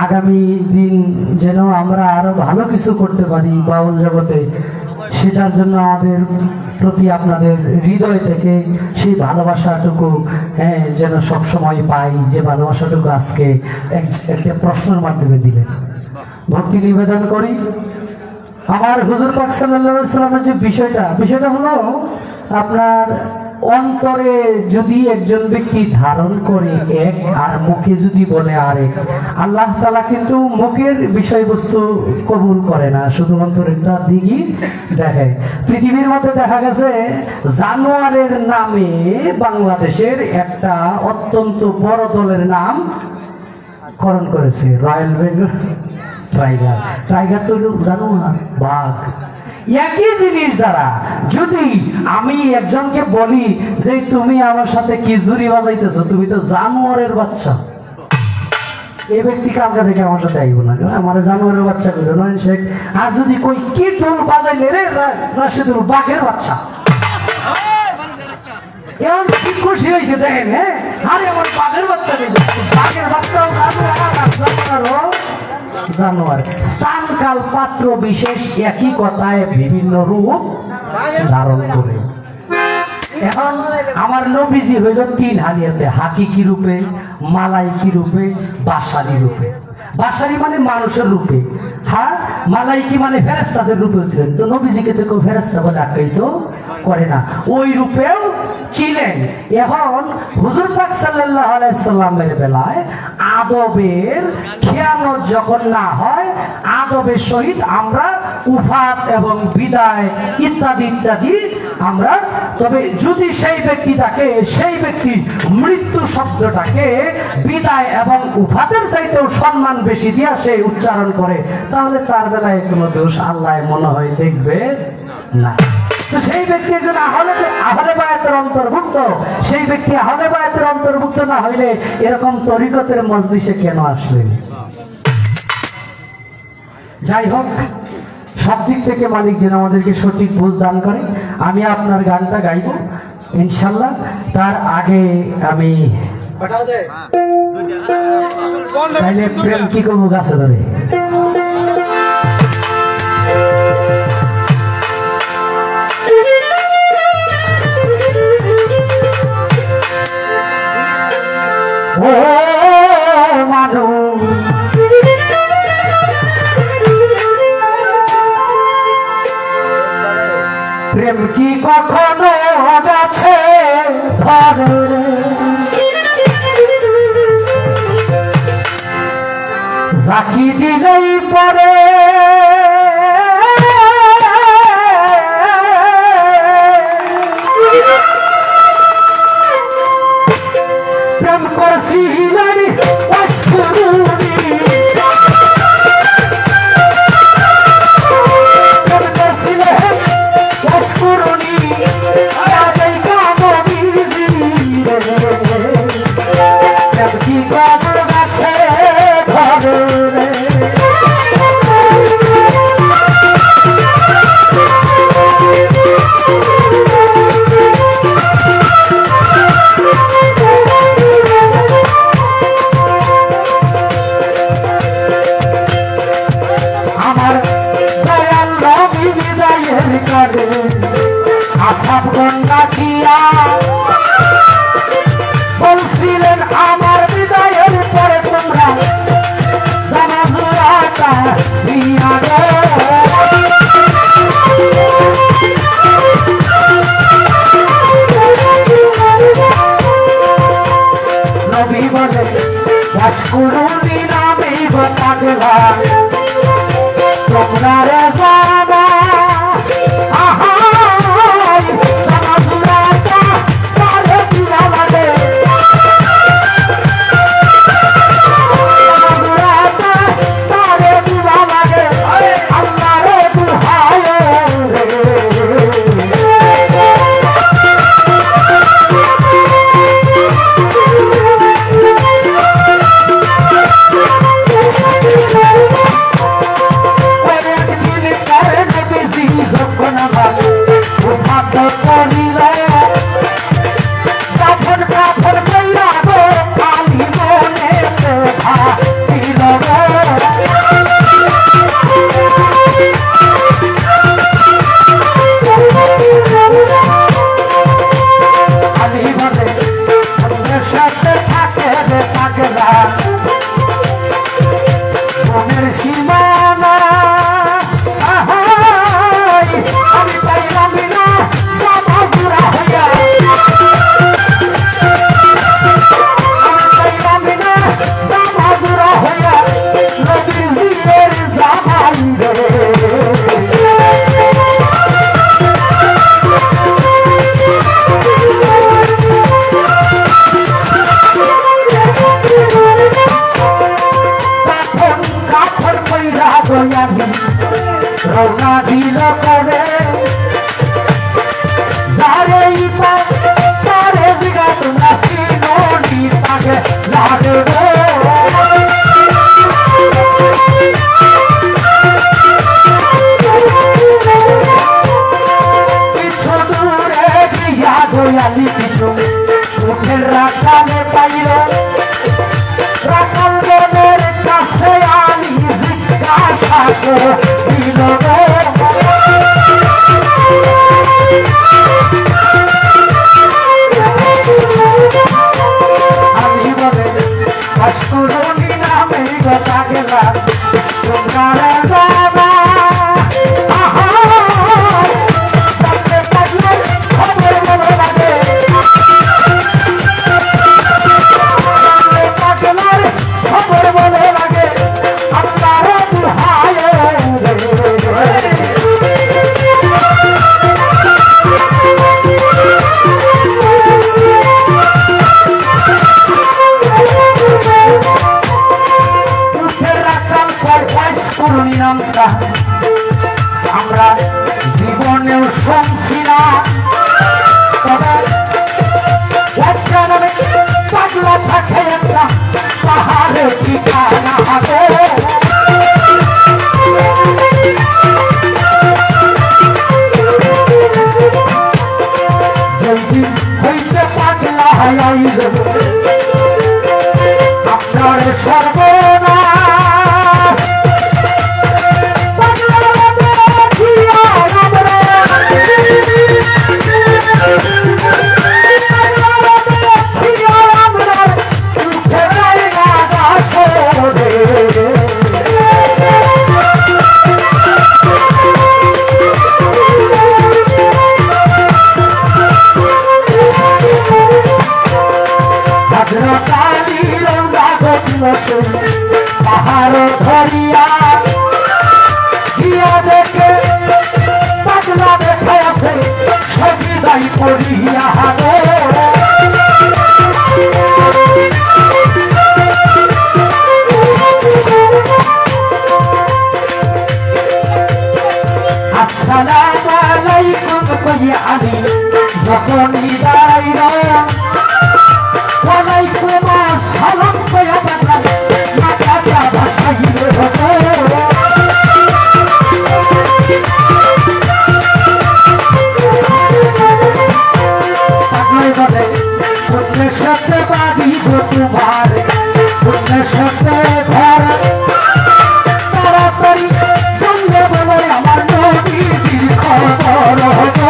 আগামী দিন যেন আমরা আরো ভালো কিছু করতে পারি বাউল জগতে, সেটার জন্য আমাদের প্রতি আপনাদের হৃদয় থেকে সেই ভালোবাসাটুকু যেন সবসময় পাই, যে ভালোবাসাটুকু আজকে একটা প্রশ্নের মাধ্যমে দিলেন। ভক্তি নিবেদন করি। আমার হুজুর পাক সাল্লাল্লাহু আলাইহি ওয়াসাল্লামের যে বিষয়টা হলো, আপনার অন্তরে যদি একজন ব্যক্তি ধারণ করে এক, আর মুখে যদি বলে আরেক, আল্লাহ তাআলা কিন্তু মুখের বিষয়বস্তু কবুল করে না, শুধু অন্তরেরটা দিকই দেখে। পৃথিবীর মধ্যে দেখা গেছে জানোয়ারের নামে বাংলাদেশের একটা অত্যন্ত বড় দলের নাম করণ করেছে, রয়্যাল বেঙ্গল টাইগার। টাইগার তো জানোয়ার, বাঘ। একই জিনিস দ্বারা যদি আমি একজনকে বলি যে তুমি আমার সাথে কি জুরি বাজাইতেছো, তুমি তো জানোয়ারের বাচ্চা, এই ব্যক্তি কালকা থেকে আমার সাথে আইব না, আমার জানোয়ারের বাচ্চা করলো নয়ন শেখ। আর যদি কই কি টোল বাজাইলে রে রাশেদুল, বাঘের বাচ্চা, এমন কি খুশি হয়েছে দেখেন, হ্যাঁ, আরে আমার বাঘের বাচ্চা নেই, বাঘের বাচ্চাও জানোয়ার। স্থানকাল পাত্র বিশেষ একই কথায় বিভিন্ন রূপ ধারণ করে। এখন আমার নবীজি হইল তিন হালিয়াতে, হাকিকি রূপে, মালাইকি রূপে, বাসারি রূপে। বাসারি মানে মানুষের রূপে, হ্যাঁ, মালাইকি মানে ফেরেশতাদের রূপে ছিলেন। তো নবীজিকে তো কেউ ফেরেশতা বলে আখ্যায়িত করে না, ওই রূপেও ছিলেন। এখন হুজুর পাক সাল্লাল্লাহু আলাইহি সাল্লামের বেলায় আদবের খেয়ানত যখন না হয়, আদবের সহিত আমরা উফাত এবং বিদায় ইত্যাদি ইত্যাদি আমরা, তবে যদি সেই ব্যক্তিটাকে, সেই ব্যক্তি মৃত্যু শব্দটাকে বিদায় এবং উফাতের চাইতেও সম্মান বেশি দিয়া সে উচ্চারণ করে, তাহলে তার বেলায় কোনো দোষ আল্লাহ মনে হয় দেখবে না। তো সেই ব্যক্তি একজন আহলে বায়াতের অন্তর্ভুক্ত, সেই ব্যক্তি আহলে বায়াতের অন্তর্ভুক্ত না হইলে এরকম তরিকতের মজলিসে কেন আসলেন? যাই হোক, সব দিক থেকে মালিক যেন আমাদেরকে সঠিক বুঝ দান করে। আমি আপনার গানটা গাইব ইনশাল্লাহ। তার আগে আমি তাইলে প্রেম কি করবো গাছে ধরে। ও মানুষ প্রেম কি কখনো গাছে ধরে, জাকি দিলেই পরে প্রেম করছিলেন আসাব গঙ্গা দিয়া বলছিলেন আমার বিদায়ের পরে তোমরা জানাজুরাটা দিয়া গো। নবী বলে বাসকুরুনি নামে গোটাগলা তোমরা রে জানা রওনা দিল করে যারে তারে জিগা তোমরা সিনোনি তাকে লাগে কিছু দূরে গিয়া গোয়ালি কিছু পাগলা তোমরা জানা আহা পাগলা খবর বলে লাগে পাগলার খবর বলে লাগে আল্লাহর দুহায় আমরা জীবনেও শুনছি না তবে পাগলা থাকে একটা পাহাড়ে ঠিকানা হবে যেদিন হইতে পাগলা আইল আপনার সর্বনা পাহাড় ধরিয়া জিয়া দেখে পাগলা দেখে আছে সজিদাই পড়িয়া আসসালামু আলাইকুম কইয়া আমি যখনই দাঁড়াইলাম ওয়ালাইকুম আসসালাম কইয়া পাগলা মাথাটা ভাসাইল পাগলাই বলে পুণ্যের সাথে বাড়ি তোমার পুণ্যের সাথে ঘর তাড়াতাড়ি সঙ্গে বলে আমার নদীর খবর হতো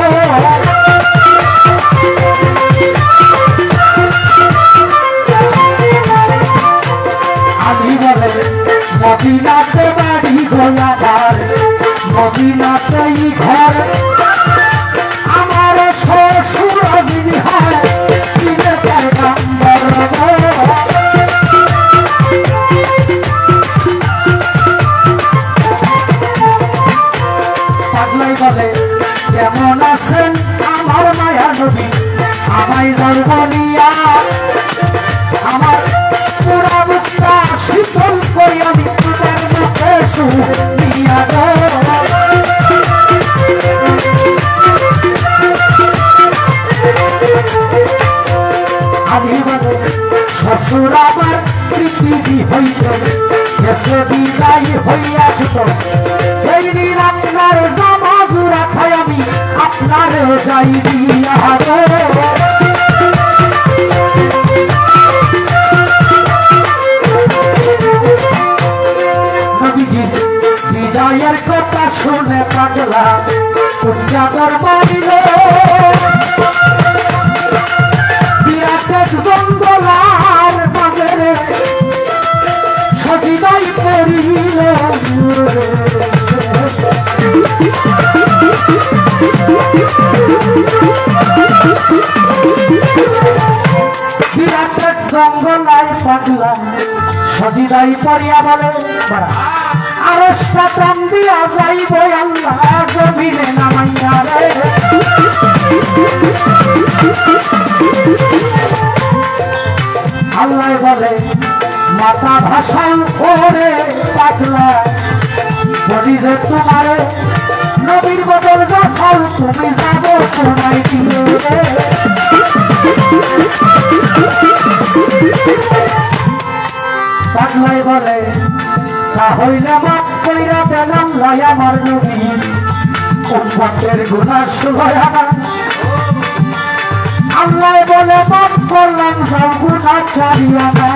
আমি বলে মদিনাতে বাড়ি গোলাবার মদিনাতেই ঘর আমার শ্বশুর যিনি হয় তিনি পয়গম্বর পাগলাই বলে কেমন আছেন আমার মায়া নবী আমায় জন্মনিয়া আমার পুরা মুখটা শীতল করি আমি তোমার মুখে শুনিয়া আমি বলে শ্বশুর আমার পৃথিবী হইতে দেশে বিদায় হইয়াছ এই দিন আপনার জামাজু রাখাই আমি আপনার যাই দিয়া বিদায়ের কথা শুনে পাগলা উদ্যাপর মারিল বিরাট এক জঙ্গলার বাজারে সজিদাই পড়িল বিরাট এক জঙ্গলায় পাগলা সজিদাই পড়িয়া বলে আরো সাতাম দিয়া যাইব আল্লাহ জমিনে নামাইয়া রে আল্লাহ বলে মাথা ভাষাই করে পাগলা বলি যে তোমার নবীর বদল যাও তুমি যাবো শোনাই দিলে পাগলাই বলে তাহলে মাপ কইরা দিলাম লাই আমার নবী উম্মতের গুনাহ সুলয় আমার আল্লাহ বলে মাপ করলাম সব গুনাহ ছাড়িয়া না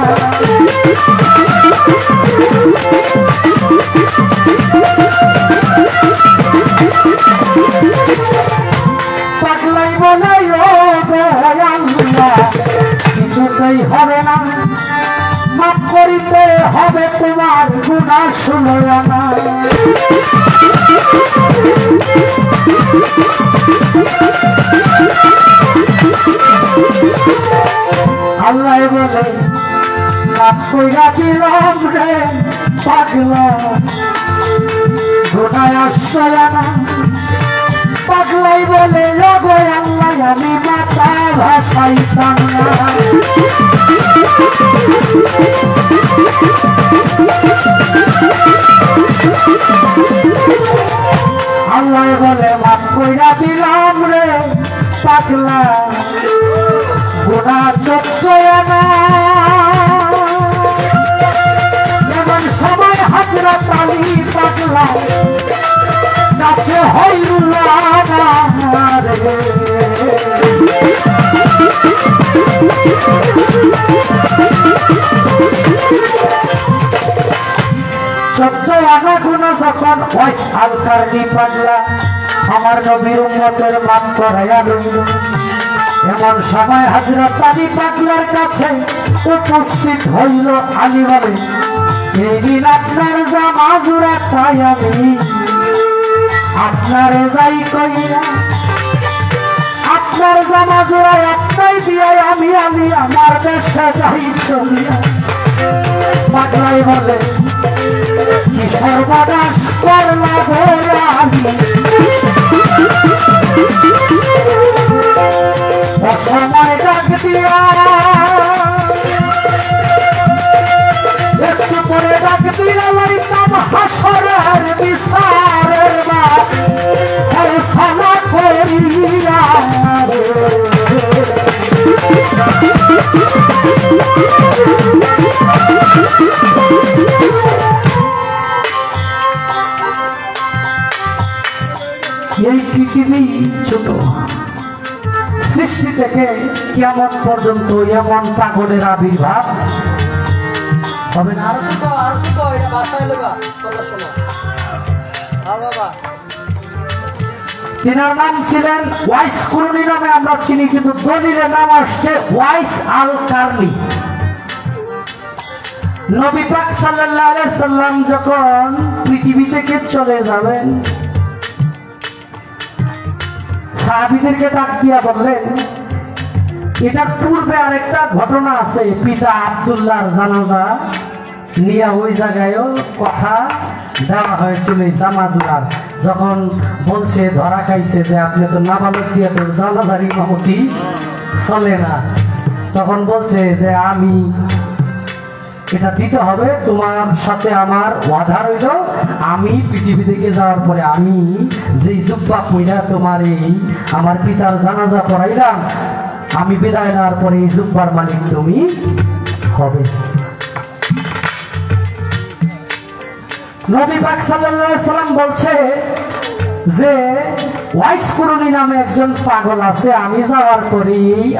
পাগলাই বলে ও আল্লাহ কিছুতেই হবে না মাফ করিতে হবে তোমার গুনাহ শুনো না আল্লাহ বলে মাফ কইরা দিলাম রে পাগলা গোটায় আশ্রয় না পাগলাই বলে লগো আল্লাহ আমি মাথা ভাসাইতাম না আল্লাহ বলে মাফ কইরা দিলাম রে পাগলা গোটা চোখ না যেমন সবাই হাজরা তালি পাগলা কাছে হইল চোদ্দ আনা গুণ যখন ওয়াইস আলকারনি পাগলা আমার নবীর উম্মতের মাপ করাইয়া রইল এমন সময় হযরত আলী পাগলার কাছে উপস্থিত হইল আলী বলে এই দিন আপনার জামাজুরা তাই আমি আপনারে যাই কইরা আপনার জামাজুরা একটাই দিয়ে আমি আমার দেশে যাই চলিয়া পাগলাই বলে কি সর্বনাশ করলা গোরা অসময় ডাক দিয়া একটু পরে ডাক দিয়া লইতাম হাসরের বিচারের মাঠ ফয়সালা করিয়া এই পৃথিবী ছোট সৃষ্টি থেকে কিয়ামত পর্যন্ত এমন পাগলের আবির্ভাব হবে না। তিনার নাম ছিলেন ওয়াইস কুরনি নামে আমরা চিনি, কিন্তু দলিলের নাম আসছে ওয়াইস আল কারনি। নবী পাক সাল্লাল্লাহু আলাইহি সাল্লাম যখন পৃথিবী থেকে চলে যাবেন সাহাবীদেরকে ডাক দিয়া বললেন এটার পূর্বে আরেকটা ঘটনা আছে, পিতা আব্দুল্লাহর জানাজা নিয়ে ওই জায়গায়ও কথা দেওয়া হয়েছিল। জামাজুরার যখন বলছে ধরা খাইছে যে আপনি তো নাবালক দিয়ে তোর জানাজার ইমামতি চলে না, তখন বলছে যে আমি এটা দিতে হবে, তোমার সাথে আমার ওয়াদা রইল আমি পৃথিবী থেকে যাওয়ার পরে আমি যেই জুব্বা পইরা তোমার এই আমার পিতার জানাজা পড়াইলাম, আমি বিদায় নেওয়ার পরে এই জুব্বার মালিক তুমি হবে। নবী পাক সাল্লাল্লাহু আলাইহি সাল্লাম বলছে যে ওয়াইস কুরনি নামে একজন পাগল আছে, আমি যাওয়ার পরে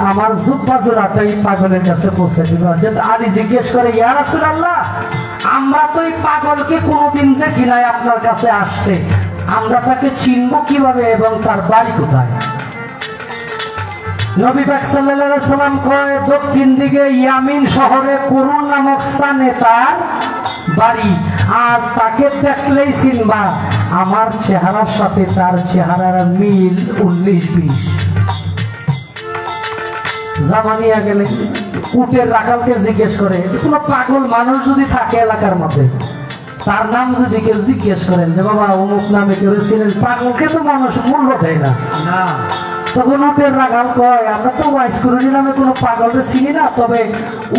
আমার জুব্বা জোড়াটা এই পাগলের কাছে পৌঁছে দিব। আলী জিজ্ঞেস করে ইয়া রাসূলুল্লাহ আমরা তো এই পাগলকে কোনোদিন দেখি নাই আপনার কাছে আসতে, আমরা তাকে চিনব কিভাবে এবং তার বাড়ি কোথায়? নবী পাক সাল্লাল্লাহু আলাইহি সাল্লাম কয় দক্ষিণ দিকে ইয়ামিন শহরে কুরুন নামক স্থানে তার বাড়ি, আর তাকে দেখলেই চিনবা আমার চেহারার সাথে তার চেহারার মিল 19-20। জামানিয়া গেলে উটের রাখালকে জিজ্ঞেস করে কোন পাগল মানুষ যদি থাকে এলাকার মধ্যে তার নাম যদি কেউ জিজ্ঞেস করেন যে বাবা অমুক নামে কেউ ছিলেন, পাগলকে তো মানুষ মূল্য দেয় না। তখন উটের রাখাল কয় আমরা তো ওয়াইস কুরনি নামে কোনো পাগলকে চিনি না, তবে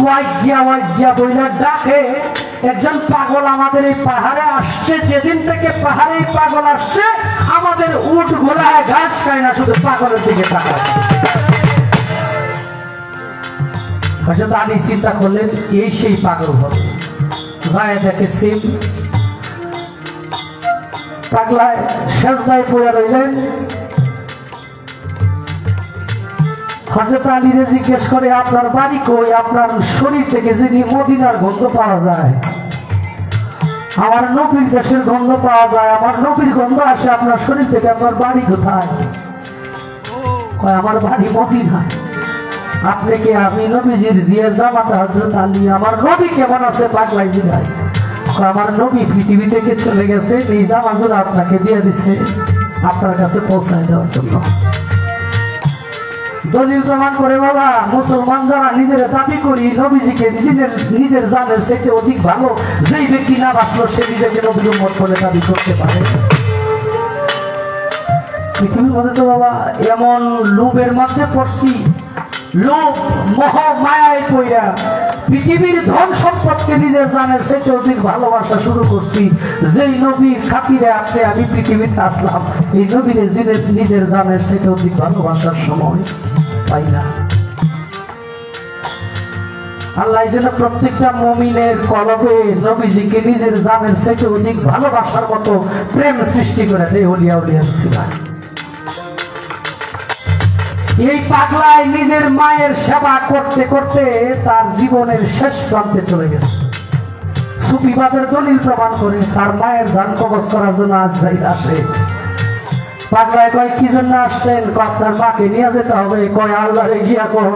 ওয়াইজিয়া বইলা ডাকে একজন পাগল আমাদের এই পাহাড়ে আসছে, যেদিন থেকে পাহাড়ে এই পাগল আসছে আমাদের উট গোলায় ঘাস খায় না, শুধু পাগলের দিকে তাকায়। হযরত আলী চিন্তা করলেন এই সেই পাগল হবে, যায় দেখে সিম পাগলায় সেজদায় পড়ে রইলেন। হযরত আলীরে জিজ্ঞেস করে আপনার বাড়ি কই? আপনার শরীর থেকে যিনি মদিনার গন্ধ পাওয়া যায়, আমার নবীর দেশের গন্ধ পাওয়া যায়, আমার নবীর গন্ধ আসে আপনার শরীর থেকে, আপনার বাড়ি কোথায়? কয় আমার বাড়ি মদিনা। আপনি কি? আমি নবীজির জিয়া জামাতা হযরত আলী। আমার নবী কেমন আছে? পাগলাই জিগায়। আমার নবী পৃথিবী থেকে চলে গেছে, এই জামাজুর আপনাকে দিয়ে দিচ্ছে আপনার কাছে পৌঁছায় দেওয়ার জন্য। দলিল প্রমাণ করে বাবা, মুসলমান যারা নিজের দাবি করি নবীজিকে নিজের জানের থেকে অধিক ভালো, যেই ব্যক্তি না বাঁচলো সে নিজেকে নবীর উম্মত বলে দাবি করতে পারে। পৃথিবীর মধ্যে তো বাবা এমন লোভের মধ্যে পড়ছি, লোভ মোহ মায়ায় পইরা পৃথিবীর ধন সম্পদকে নিজের জানের থেকে অধিক ভালোবাসা শুরু করছি। যেই নবীর খাতিরে আপনি আমি পৃথিবীতে আসলাম, এই নবীর নিজের জানের থেকে অধিক ভালোবাসার সময় পাই না। আল্লাহ যেন প্রত্যেকটা মুমিনের কলবে নবীজিকে নিজের জানের থেকে অধিক ভালোবাসার মতো প্রেম সৃষ্টি করে দেয়। ওলিয়া উলিয়া ছিলেন এই পাগলায় নিজের মায়ের সেবা করতে করতে তার জীবনের শেষ প্রান্তে চলে গেছে। সুফিবাদের দলিল প্রমাণ করে তার মায়ের জান কবজ করার জন্য আজরাইল আসে। পাগলায় কয় কি জন্য আসছেন? আপনার মাকে নিয়ে যেতে হবে। কয় আল্লাহরে গিয়া কোন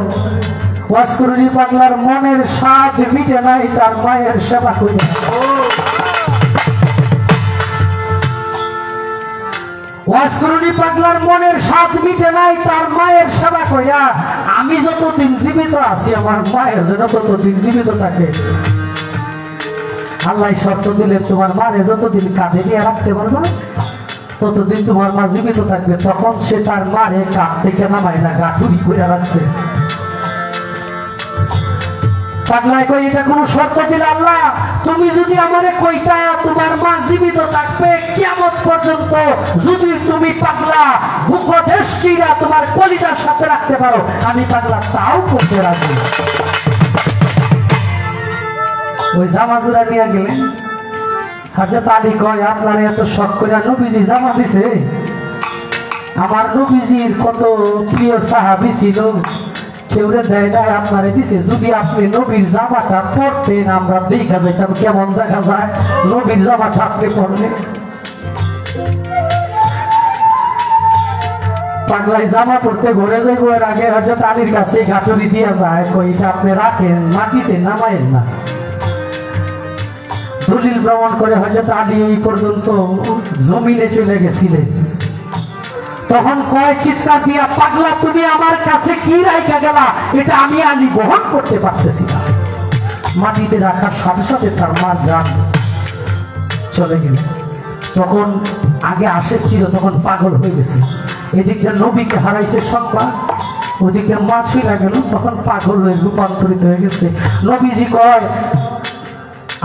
ওয়াজকুরুনি। পাগলার মনের স্বাদ মিটে নাই তার মায়ের সেবা করে। ওয়াজকুরুনি পাগলার মনের স্বাদ মিটে নাই তার মায়ের সেবা কইয়া। আমি যতদিন জীবিত আছি আমার মায়ের জন্য ততদিন জীবিত থাকে। আল্লাহ শর্ত দিলে তোমার মারে যতদিন কাঁধে নিয়ে রাখতে পারবা ততদিন তোমার মা জীবিত থাকবে। তখন সে তার মারে কাঁধ থেকে নামায় না, গাঠুরি করে রাখছে। পাগলায় কই এটা কোন শর্ত দিলে আল্লাহ? তুমি যদি আমারে কইটা তোমার মা জীবিত থাকবে কিয়ামত পর্যন্ত, যদি তুমি পাগলা ভূখদেশীরা তোমার কলিজার সাথে রাখতে পারো, আমি পাগলা তাও করতে রাজি। ওই জামাজুরা নিয়ে গেলেন। হযরত আলী কয় আপনার এত শখ করে নবীজি জামা দিছে? আমার নবীজির কত প্রিয় সাহাবী ছিল, কেউরে দেয় নাই, আপনারে দিছে। যদি আপনি নবীর জামাটা পরতেন আমরা দেখা যেতাম কেমন দেখা যায় নবীর জামাটা আপনি পরলেন। পাগলাই জামা পড়তে ঘুরে যাইব, এর আগে হযরত আলীর কাছে ঘাটুরি দিয়া যায়, কই এটা আপনি রাখেন, মাটিতে নামায়েন না। দলিল প্রমাণ করে হযরত আলী এই পর্যন্ত জমিনে চলে গেছিলেন। তখন কয় চিৎকার দিয়া, পাগলা তুমি আমার কাছে কি রাইখা গেলা? এটা আমি আলী বহন করতে পারতেছি না। মাটিতে রাখার সাথে সাথে তার মা যান চলে গেল। তখন আগে আশেক ছিল, তখন পাগল হয়ে গেছে। এদিকে নবীকে হারাইছে সংবাদ, ওদিকে মা ছিঁড়া গেল, তখন পাগল হয়ে রূপান্তরিত হয়ে গেছে। নবীজি কয়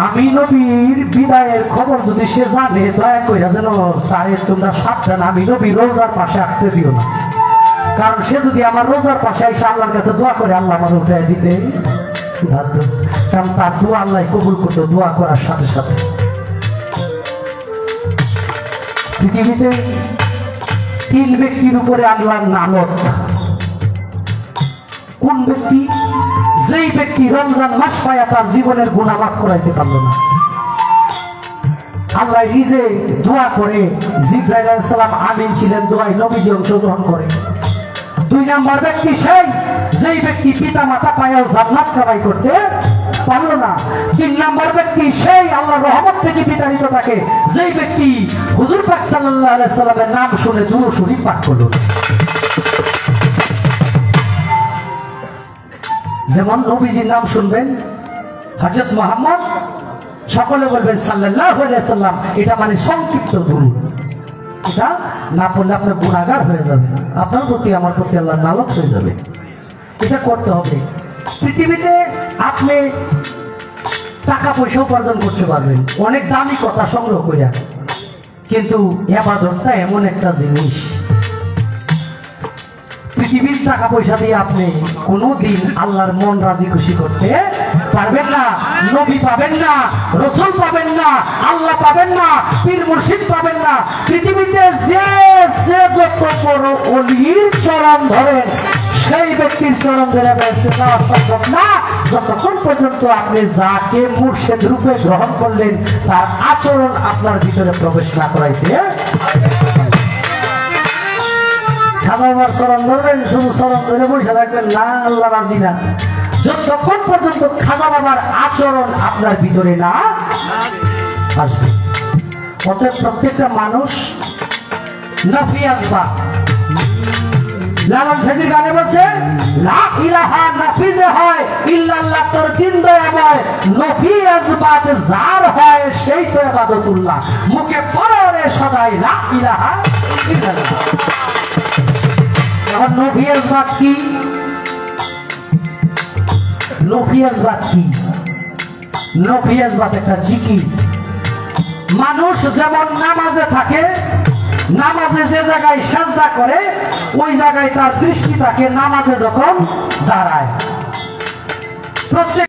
আমি নবীর বিদায়ের খবর যদি সে জানে, দয়া কইরা যেন তারে তোমরা সাবধান, আমি নবীর রোজার পাশে আসতে দিও না। কারণ সে যদি আমার রোজার পাশে এসে আল্লাহর কাছে দোয়া করে, আল্লাহ আমার উঠায় দিতে বাধ্য। কারণ তার দোয়া আল্লাহ কবুল করতো দোয়া করার সাথে সাথে। পৃথিবীতে তিন ব্যক্তির উপরে আল্লাহর নালত। কোন ব্যক্তি? যেই ব্যক্তি রমজান মাস পায়া তার জীবনের গুনাহ মাফ করাইতে পারল না। আল্লাহ নিজে দোয়া করে, জিবরাইল আলাইহিস সালাম আমিন ছিলেন দোয়ায়, নবীজি অংশগ্রহণ করে। দুই নাম্বার ব্যক্তি সেই যেই ব্যক্তি পিতা মাতা পায়াও জান্নাত কামাই করতে পারল না। তিন নাম্বার ব্যক্তি সেই আল্লাহর রহমত থেকে বিতাড়িত থাকে যেই ব্যক্তি হুজুর পাক সাল্লাল্লাহু আলাইহি সাল্লামের নাম শুনে দুরূদ শরীফ পাঠ করল। যেমন নবীজির নাম শুনবেন হযরত মুহাম্মদ, সকলে বলবেন সাল্লাল্লাহু আলাইহি সাল্লাম, এটা মানে সংক্ষিপ্ত দুরূদ। এটা না পড়লে আপনার গুনাহগার হয়ে যাবে, আপনার প্রতি আমার প্রতি আল্লাহর নালত হয়ে যাবে। এটা করতে হবে। পৃথিবীতে আপনি টাকা পয়সা উপার্জন করতে পারবেন অনেক দামি কথা সংগ্রহ করে, কিন্তু ইবাদতটা এমন একটা জিনিস পৃথিবীর টাকা পয়সা দিয়ে আপনি কোনোদিন আল্লাহর মন রাজি খুশি করতে পারবেন না। নবী পাবেন না, রসুল পাবেন না, আল্লাহ পাবেন না, পীর মুর্শিদ পাবেন না। পৃথিবীতে যে যত বড় ওলির চরণ ধরেন সেই ব্যক্তির চরণ ধরে বেঁচে যাওয়া সম্ভব না যতক্ষণ পর্যন্ত আপনি যাকে মুর্শিদ রূপে গ্রহণ করলেন তার আচরণ আপনার ভিতরে প্রবেশ না করাইতে। খাজা বাবার চরণ ধরবেন, শুধু চরণ ধরে বসে থাকবেন না, আল্লাহ রাজি না। যতক্ষণ পর্যন্ত খাজা বাবার আচরণ আপনার ভিতরে না আসবে। অতএব প্রত্যেকটা মানুষ নফি আসবা। লালন সাহেব গানে বলছে লা ইলাহা নফি যে হয় ইল্লাল্লাহ তোর দিন দয়াময় নফি আসবাত যার হয় সেই তো ইবাদতুল্লাহ মুখে পড়ে সদাই লা ইলাহা ইল্লাল্লাহ। এখন নফি আসবাত কি? নফি আসবাত কি? নফি আসবাত একটা জিকির। মানুষ যেমন নামাজে থাকে, নামাজে যে জায়গায় সাজদা করে ওই জায়গায় তার দৃষ্টি থাকে নামাজে যখন দাঁড়ায়। প্রত্যেক